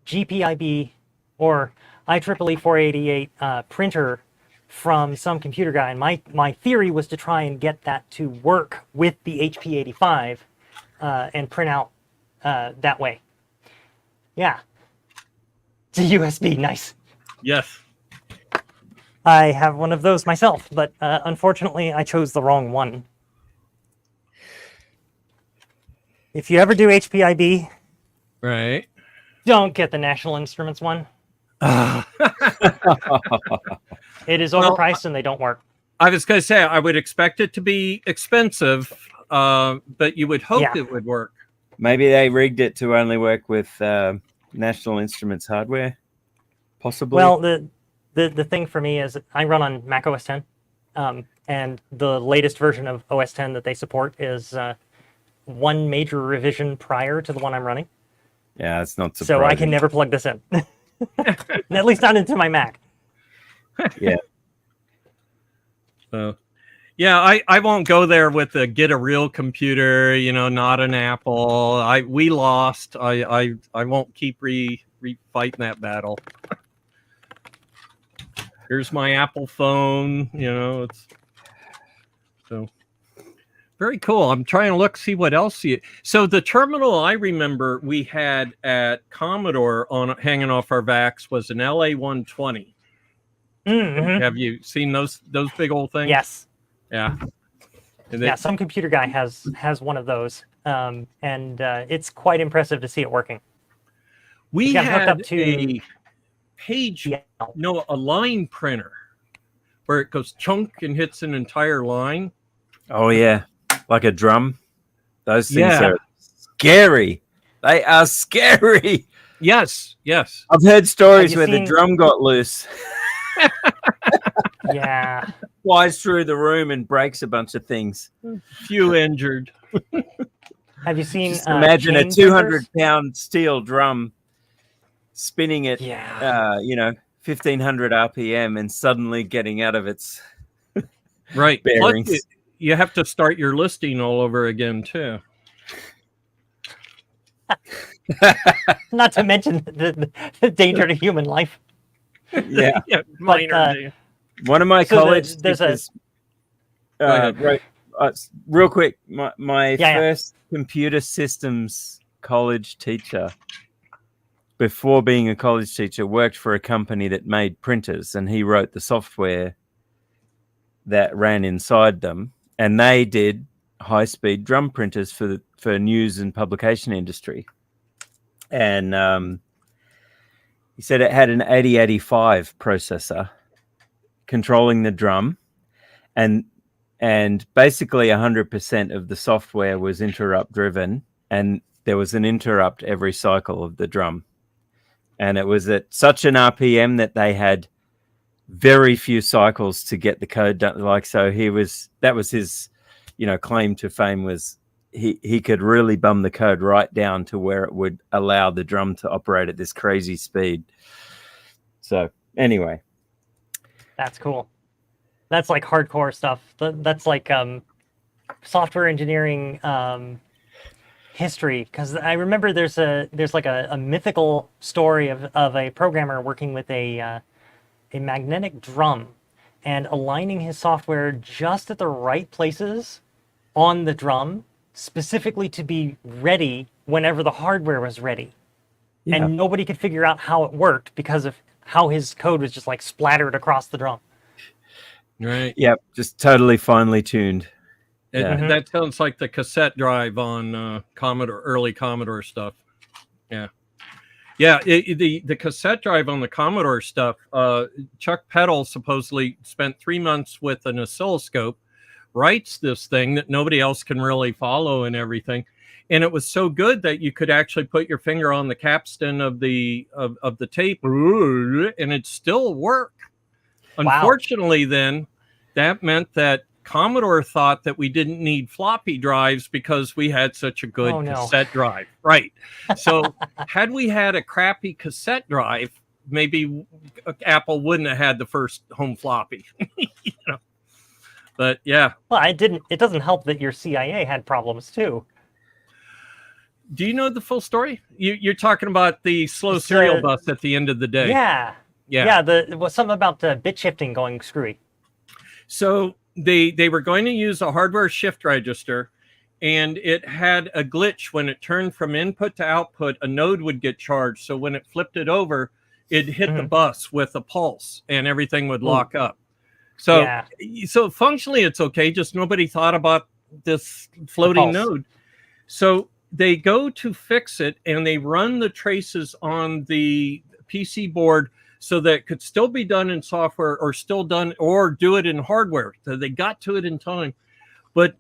GPIB or IEEE 488 printer from some computer guy, and my theory was to try and get that to work with the HP85 and print out that way. Yeah, it's a USB, nice. Yes. I have one of those myself, but unfortunately I chose the wrong one. If you ever do HPIB, right, don't get the National Instruments one. It is overpriced and they don't work. I was going to say, I would expect it to be expensive, but you would hope it would work. Maybe they rigged it to only work with National Instruments hardware, possibly. Well, the thing for me is I run on Mac OS X, and the latest version of OS X that they support is one major revision prior to the one I'm running. Yeah, it's not surprising. So I can never plug this in. At least not into my Mac. Yeah. So, yeah, I won't go there with a get a real computer, not an Apple. We lost. I won't keep fighting that battle. Here's my Apple phone, it's so very cool. I'm trying to see what else so the terminal I remember we had at Commodore hanging off our VAX was an LA120. Mm-hmm. Have you seen those big old things? Yes. Yeah. Some computer guy has one of those, and it's quite impressive to see it working. We had a page, a line printer where it goes chunk and hits an entire line. Oh yeah, like a drum. Those things are scary. They are scary. Yes. I've heard stories where the drum got loose. Yeah. Flies through the room and breaks a bunch of things. Few injured. Have you seen? Just imagine a 200-pound steel drum spinning at 1500 RPM and suddenly getting out of its bearings. Plus, you have to start your listing all over again too. Not to mention the danger to human life. Yeah. Minor. One of my college teachers, real quick, my first computer systems college teacher, before being a college teacher, worked for a company that made printers, and he wrote the software that ran inside them, and they did high-speed drum printers for news and publication industry. And he said it had an 8085 processor controlling the drum, and basically 100% of the software was interrupt driven, and there was an interrupt every cycle of the drum, and it was at such an RPM that they had very few cycles to get the code done. That was his claim to fame, was he could really bum the code right down to where it would allow the drum to operate at this crazy speed. So anyway, that's cool. That's like hardcore stuff. That's like software engineering history. Because I remember there's like a mythical story of a programmer working with a magnetic drum and aligning his software just at the right places on the drum, specifically to be ready whenever the hardware was ready. Yeah. And nobody could figure out how it worked because of how his code was just like splattered across the drum. Right. Yep. Just totally finely tuned. And that sounds like the cassette drive on Commodore, early Commodore stuff. Yeah. Yeah. The cassette drive on the Commodore stuff, Chuck Peddle supposedly spent 3 months with an oscilloscope, writes this thing that nobody else can really follow and everything. And it was so good that you could actually put your finger on the capstan of the tape and it still work. Wow. Unfortunately, then that meant that Commodore thought that we didn't need floppy drives because we had such a good cassette drive. Right. So had we had a crappy cassette drive, maybe Apple wouldn't have had the first home floppy. But yeah. Well, it doesn't help that your CIA had problems too. Do you know the full story? You're talking about the slow serial bus at the end of the day. Yeah. There was something about the bit shifting going screwy. So they were going to use a hardware shift register, and it had a glitch when it turned from input to output. A node would get charged, so when it flipped it over, it hit the bus with a pulse, and everything would lock up. So so functionally it's okay, just nobody thought about this floating node. So they go to fix it, and they run the traces on the PC board so that it could still be done in software or still done or do it in hardware. So they got to it in time. But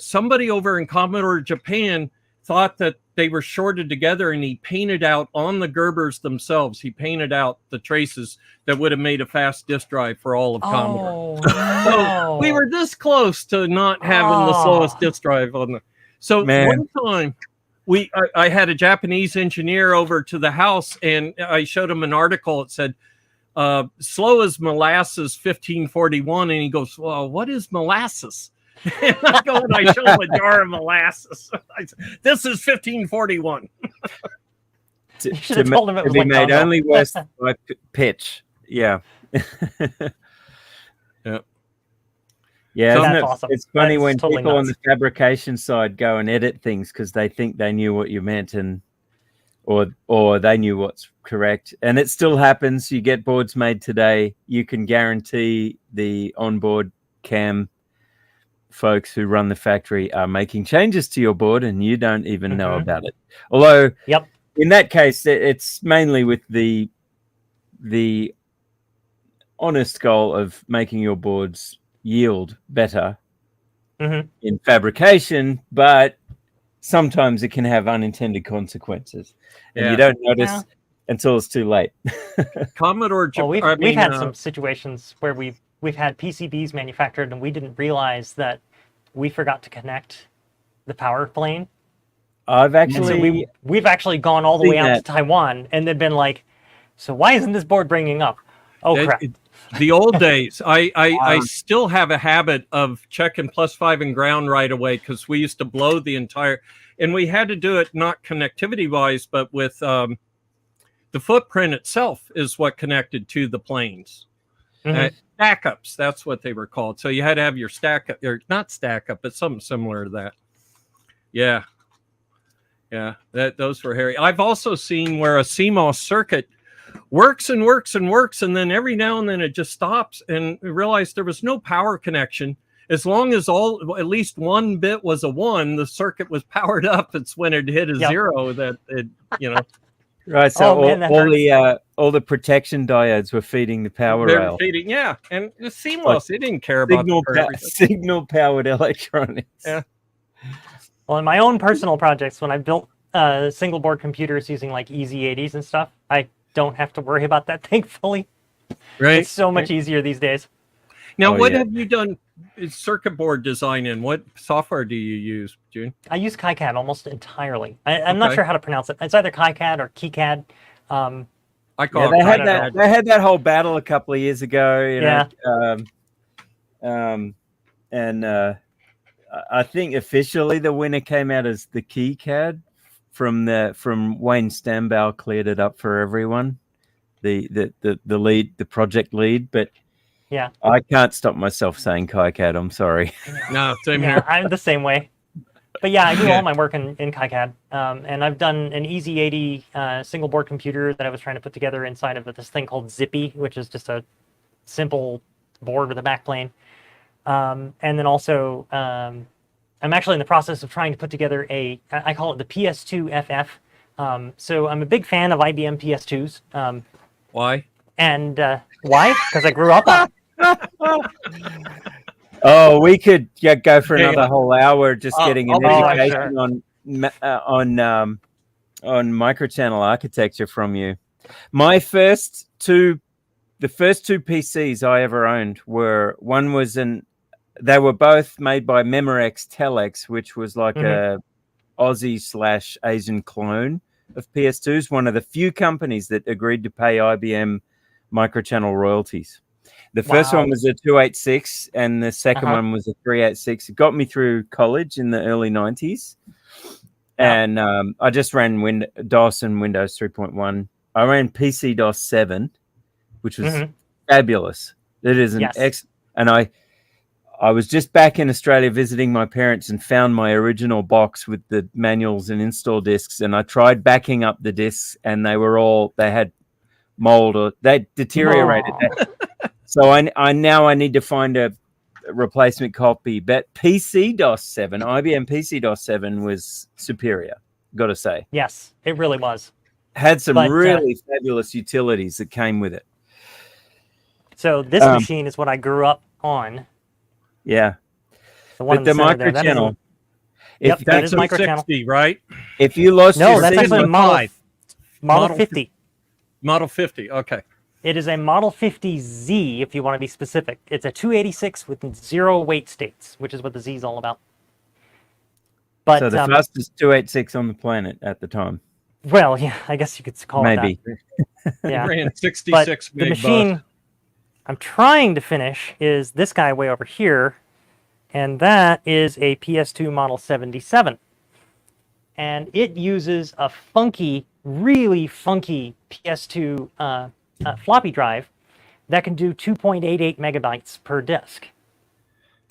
somebody over in Commodore Japan thought that they were shorted together, and he painted out on the Gerbers themselves. He painted out the traces that would have made a fast disk drive for all of Commodore. So we were this close to not having the slowest disk drive on the. So one time, I had a Japanese engineer over to the house, and I showed him an article. It said, slow as molasses 1541. And he goes, well, what is molasses? And I go and I show him a jar of molasses. I said, this is 1541. You should have told him it was like made only worse by pitch. Yeah. Yeah, so isn't it? Awesome. It's funny that's when totally people nuts. on the fabrication side go and edit things because they think they knew what you meant, and or they knew what's correct. And it still happens. You get boards made today. You can guarantee the onboard cam folks who run the factory are making changes to your board, and you don't even know about it. Although, in that case, it's mainly with the honest goal of making your boards yield better in fabrication, but sometimes it can have unintended consequences, and you don't notice until it's too late. Commodore, we've had some situations where we've had PCBs manufactured, and we didn't realize that we forgot to connect the power plane. I've actually we've actually gone all the way out to Taiwan, and they've been like, so why isn't this board bringing up? Oh crap. The old days, I still have a habit of checking +5 and ground right away, because we used to blow the entire, and we had to do it not connectivity wise, but with the footprint itself is what connected to the planes. Stack ups, that's what they were called. So you had to have your stack up, or not stack up, but something similar to that. Yeah, those were hairy. I've also seen where a CMOS circuit works and works and works, and then every now and then it just stops, and we realized there was no power connection. As long as at least one bit was a 1, the circuit was powered up. It's when it hit a 0 that it, Right, so all the protection diodes were feeding the power rail. And the CMOS, they didn't care about signal powered electronics. Yeah. Well, in my own personal projects, when I built single board computers using like EZ80s and stuff, I don't have to worry about that, thankfully. Right. It's so much easier these days. Now, what have you done circuit board design in? What software do you use, June? I use KiCad almost entirely. I'm not sure how to pronounce it. It's either KiCad or KiCad. I call it they had that whole battle a couple of years ago. And I think officially the winner came out as the KiCad from Wayne Stambow. Cleared it up for everyone. The lead, the project lead, but. Yeah, I can't stop myself saying KiCad. I'm sorry. No, same here. I'm the same way. But yeah, I do all my work in KiCad. And I've done an EZ80 single board computer that I was trying to put together inside of this thing called Zippy, which is just a simple board with a backplane. And then also, I'm actually in the process of trying to put together I call it the PS2 FF. So I'm a big fan of IBM PS2s. Why? And why? Because I grew up on it. Oh, we could go for another whole hour just getting an education on microchannel architecture from you. The first two PCs I ever owned were they were both made by Memorex Telex, which was like a Aussie/Asian clone of PS2s. One of the few companies that agreed to pay IBM microchannel royalties. The first one was a 286 and the second one was a 386. It got me through college in the early 90s. And I just ran DOS and Windows 3.1. I ran PC DOS 7, which was fabulous. It is an and I was just back in Australia visiting my parents and found my original box with the manuals and install discs. And I tried backing up the discs, and they had mold or they deteriorated. So I need to find a replacement copy. But PC DOS 7, IBM PC DOS 7 was superior, got to say. Yes, it really was. Had some really fabulous utilities that came with it. So this machine is what I grew up on. Yeah. The one but the microchannel. That is microchannel, right? If you lost that's actually Model 50. Model 50, okay. It is a Model 50Z, if you want to be specific. It's a 286 with 0 wait states, which is what the Z is all about. But so the fastest 286 on the planet at the time. Well, yeah, I guess you could call it that. Yeah. Ran 66 but the machine I'm trying to finish is this guy way over here, and that is a PS2 Model 77. And it uses a really funky PS2 floppy drive that can do 2.88 megabytes per disk.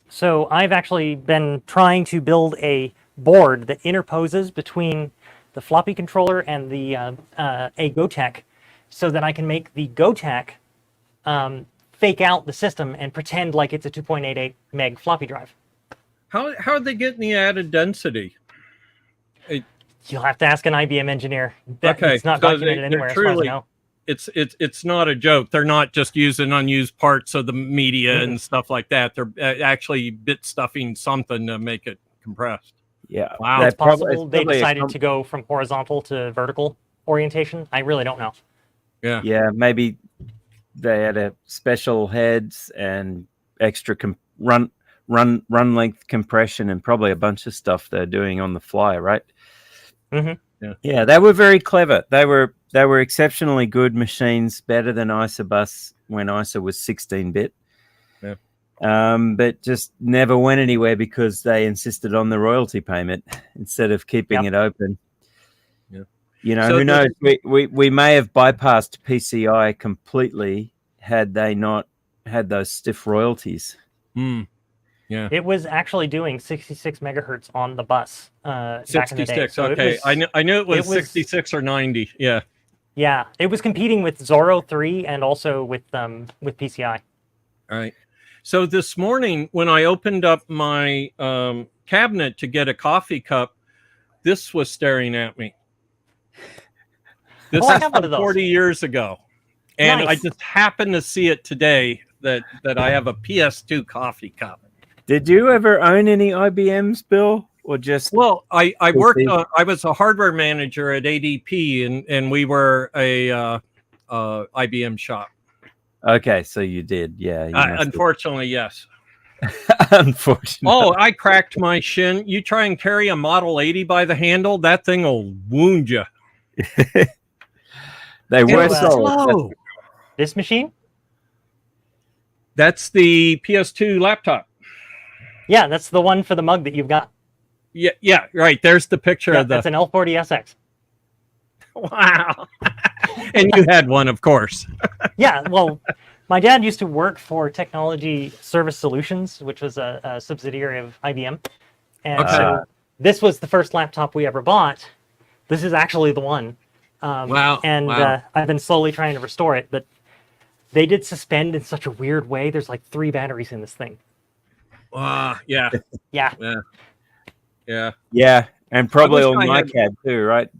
So I've actually been trying to build a board that interposes between the floppy controller and the a Gotek, so that I can make the Gotek fake out the system and pretend like it's a 2.88 meg floppy drive. How are they getting the added density? You'll have to ask an IBM engineer. It's not documented anywhere as far as I know. It's not a joke. They're not just using unused parts of the media and stuff like that. They're actually bit stuffing something to make it compressed. Yeah. Wow. It's possible they decided to go from horizontal to vertical orientation. I really don't know. Yeah. Yeah, maybe they had a special heads and extra run length compression and probably a bunch of stuff they're doing on the fly, right? Yeah, they were very clever. They were exceptionally good machines, better than ISA Bus when ISA was 16-bit. Yeah. But just never went anywhere because they insisted on the royalty payment instead of keeping it open. Yeah. You know, so who knows? We may have bypassed PCI completely had they not had those stiff royalties. Yeah. It was actually doing 66 megahertz on the bus. 66. Back in the day. So okay. I knew it was 66 or 90. Yeah. Yeah. It was competing with Zorro 3 and also with PCI. All right. So this morning when I opened up my cabinet to get a coffee cup, this was staring at me. This is from 40 years ago. And I just happened to see it today that I have a PS2 coffee cup. Did you ever own any IBMs, Bill, or just? Well, I worked. I was a hardware manager at ADP, and we were a IBM shop. Okay, so you did, yeah. Unfortunately, yes. Unfortunately. Oh, I cracked my shin. You try and carry a Model 80 by the handle, that thing will wound you. They were slow. This machine? That's the PS2 laptop. Yeah, that's the one for the mug that you've got. Yeah, right. There's the picture of the. That's an L40SX. Wow. And you had one, of course. Yeah, well, my dad used to work for Technology Service Solutions, which was a subsidiary of IBM. And so this was the first laptop we ever bought. This is actually the one. Wow. And I've been slowly trying to restore it, but they did suspend in such a weird way. There's like 3 batteries in this thing. Yeah. Yeah, and probably all NiCad too, right?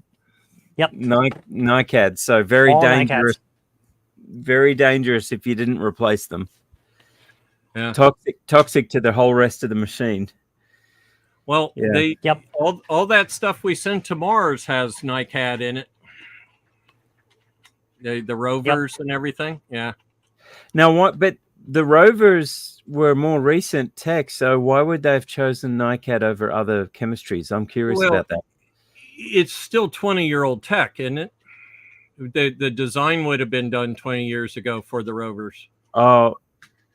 Yep. NiCad. So very all dangerous. NiCads. Very dangerous if you didn't replace them. Yeah. Toxic to the whole rest of the machine. Well, all that stuff we sent to Mars has NiCad in it. The rovers and everything. Yeah. Now what? But the rovers were more recent tech, so why would they have chosen NiCad over other chemistries? I'm curious about that. It's still 20-year-old tech, isn't it? The design would have been done 20 years ago for the rovers. Oh,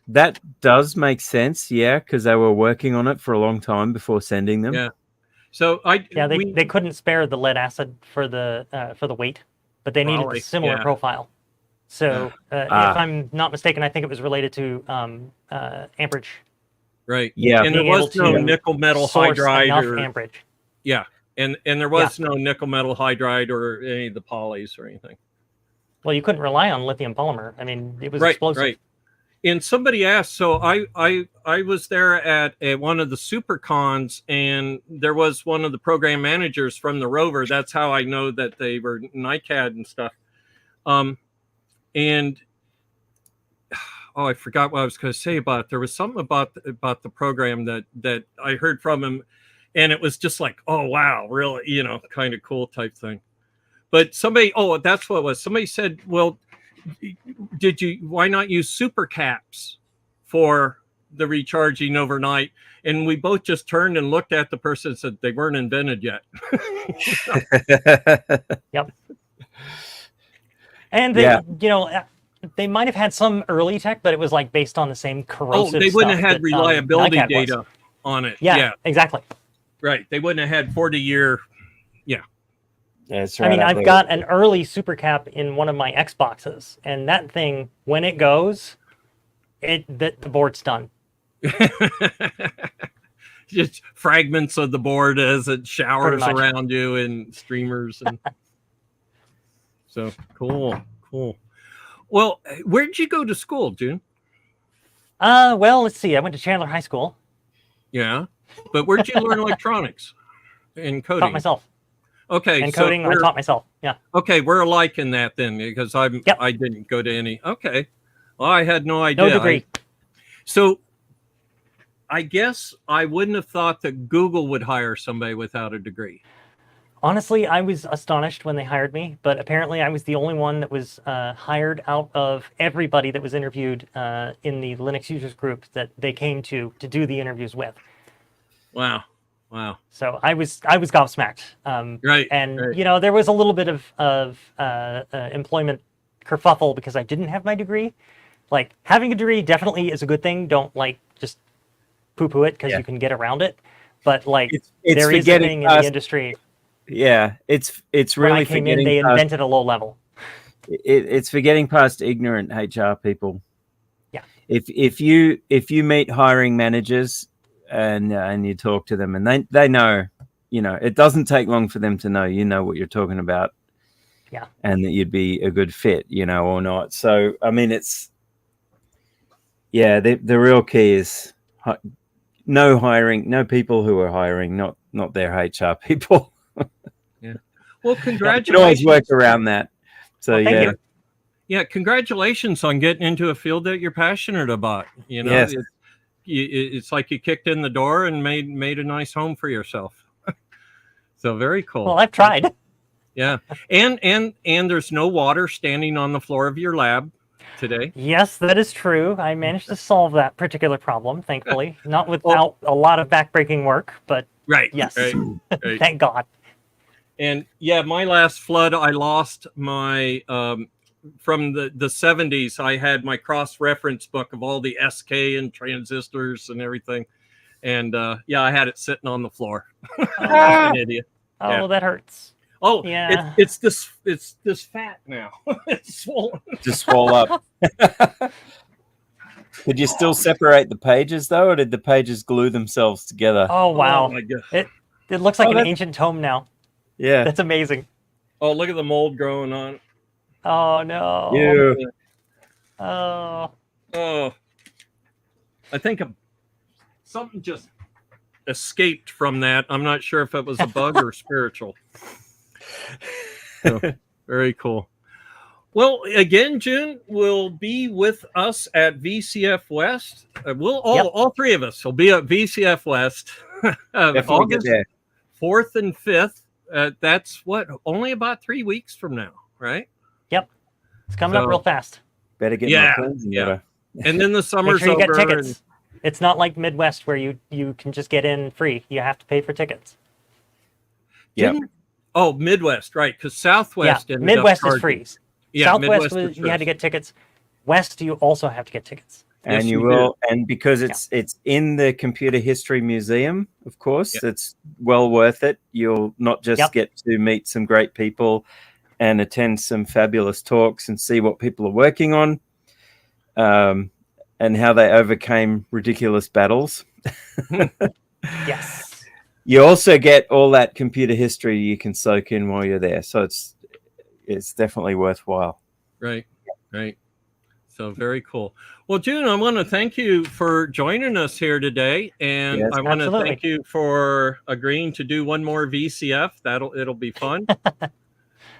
that does make sense, yeah, because they were working on it for a long time before sending them. Yeah. So they couldn't spare the lead acid for the weight, but they needed a similar profile. So if I'm not mistaken, I think it was related to amperage. Right. Yeah. And there was no nickel metal hydride or amperage. Yeah. And there was no nickel metal hydride or any of the polys or anything. Well, you couldn't rely on lithium polymer. I mean, it was explosive. Right. And somebody asked, so I was there at one of the super cons, and there was one of the program managers from the rover. That's how I know that they were NiCad and stuff. And I forgot what I was going to say about it. There was something about the program that I heard from him, and it was just like, oh wow, really, kind of cool type thing. But that's what it was. Somebody said, well, why not use super caps for the recharging overnight? And we both just turned and looked at the person and said they weren't invented yet. Yep. And they, they might have had some early tech, but it was like based on the same corrosive. They wouldn't have had reliability data on it. Yeah, exactly. Right. They wouldn't have had 40-year. Yeah. That's right. I mean, I've got an early super cap in one of my Xboxes, and that thing, when it goes, the board's done. Just fragments of the board as it showers around you and streamers. And so cool. Well, where did you go to school, June? Well, let's see. I went to Chandler High School. Yeah, but where did you learn electronics and coding? Taught myself. Okay, and coding, I taught myself. Yeah. Okay, we're alike in that then, because I didn't go to any. Okay, well, I had no idea. No degree. So I guess I wouldn't have thought that Google would hire somebody without a degree. Honestly, I was astonished when they hired me, but apparently I was the only one that was hired out of everybody that was interviewed in the Linux users group that they came to do the interviews with. Wow. So I was gobsmacked. Right. And there was a little bit of employment kerfuffle because I didn't have my degree. Like, having a degree definitely is a good thing. Don't just poo-poo it because you can get around it. But it's there is a thing in the industry. Yeah, it's really when I came in, they invented a low level. It's for getting past ignorant HR people. Yeah. If you meet hiring managers and you talk to them and they know, it doesn't take long for them to know what you're talking about. Yeah. And that you'd be a good fit, or not. So I mean, the real key is no people who are hiring, not their HR people. Yeah. Well, congratulations. You can always work around that. So thank you. Yeah, congratulations on getting into a field that you're passionate about. Yes. It's like you kicked in the door and made a nice home for yourself. So very cool. Well, I've tried. Yeah, and there's no water standing on the floor of your lab today. Yes, that is true. I managed to solve that particular problem, thankfully. Not without a lot of backbreaking work, but yes. Right. Thank God. And my last flood, I lost my from the 70s. I had my cross-reference book of all the SK and transistors and everything, and I had it sitting on the floor. An idiot. Oh, that hurts. Oh, yeah. It's this fat now. It's swollen. Just swole up. Could you still separate the pages though, or did the pages glue themselves together? Oh wow! Oh, my God. It looks like an ancient tome now. Yeah, that's amazing. Oh, look at the mold growing on. Oh no! Yeah. Oh. I think something just escaped from that. I'm not sure if it was a bug or spiritual. So, very cool. Well, again, June will be with us at VCF West. All three of us will be at VCF West August 4th and 5th. That's only about 3 weeks from now, right? Yep. It's coming up real fast. Better get my cleansing better. And then the summer's Make sure you over. get tickets. It's not like Midwest where you can just get in free. You have to pay for tickets. Yeah. Oh, Midwest, right? Because Southwest Midwest is free. Yeah, Southwest you had to get tickets. West, you also have to get tickets. And yes, you we will, do. and because it's in the Computer History Museum, of course, it's well worth it. You'll not just get to meet some great people and attend some fabulous talks and see what people are working on, and how they overcame ridiculous battles. Yes. You also get all that computer history you can soak in while you're there, so it's definitely worthwhile. Right. So very cool. Well, June, I want to thank you for joining us here today, and I want to thank you for agreeing to do one more VCF. It'll be fun.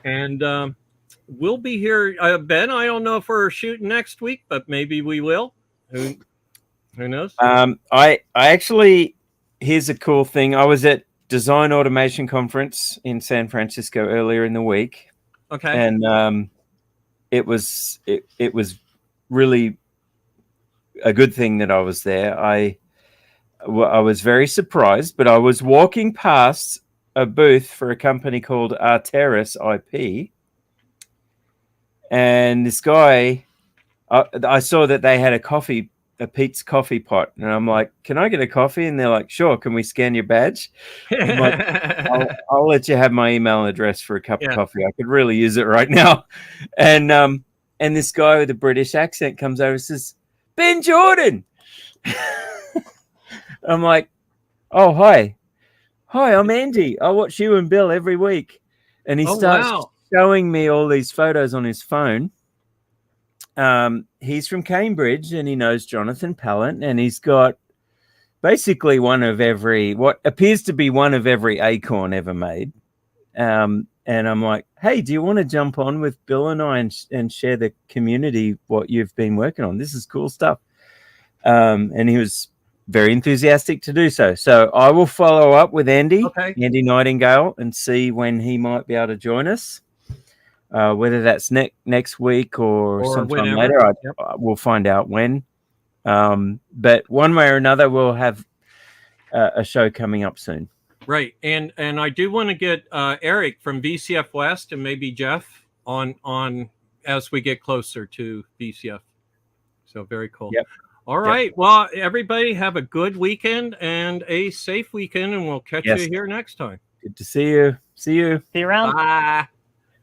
And we'll be here. Ben, I don't know if we're shooting next week, but maybe we will. Who knows? I actually, here's a cool thing. I was at Design Automation Conference in San Francisco earlier in the week. Okay. And it was really a good thing that I was there. I was very surprised, but I was walking past a booth for a company called Arteris IP, and this guy, I saw that they had a Pete's coffee pot, and I'm like, can I get a coffee? And they're like, sure. Can we scan your badge? I'm like, I'll let you have my email address for a cup of coffee. I could really use it right now. And this guy with a British accent comes over and says, Ben Jordan. I'm like, oh, hi, I'm Andy. I watch you and Bill every week. And he starts showing me all these photos on his phone. He's from Cambridge, and he knows Jonathan Pallant, and he's got basically what appears to be one of every acorn ever made. And I'm like, hey, do you want to jump on with Bill and I and share the community what you've been working on? This is cool stuff. And he was very enthusiastic to do so. So I will follow up with Andy Nightingale, and see when he might be able to join us. Whether that's next week or sometime later, we'll find out when. But one way or another, we'll have a show coming up soon. Right, and I do want to get Eric from VCF West and maybe Jeff on as we get closer to VCF. So very cool. Yep. All right. Well, everybody have a good weekend and a safe weekend, and we'll catch you here next time. Good to see you. See you. See you around. Bye.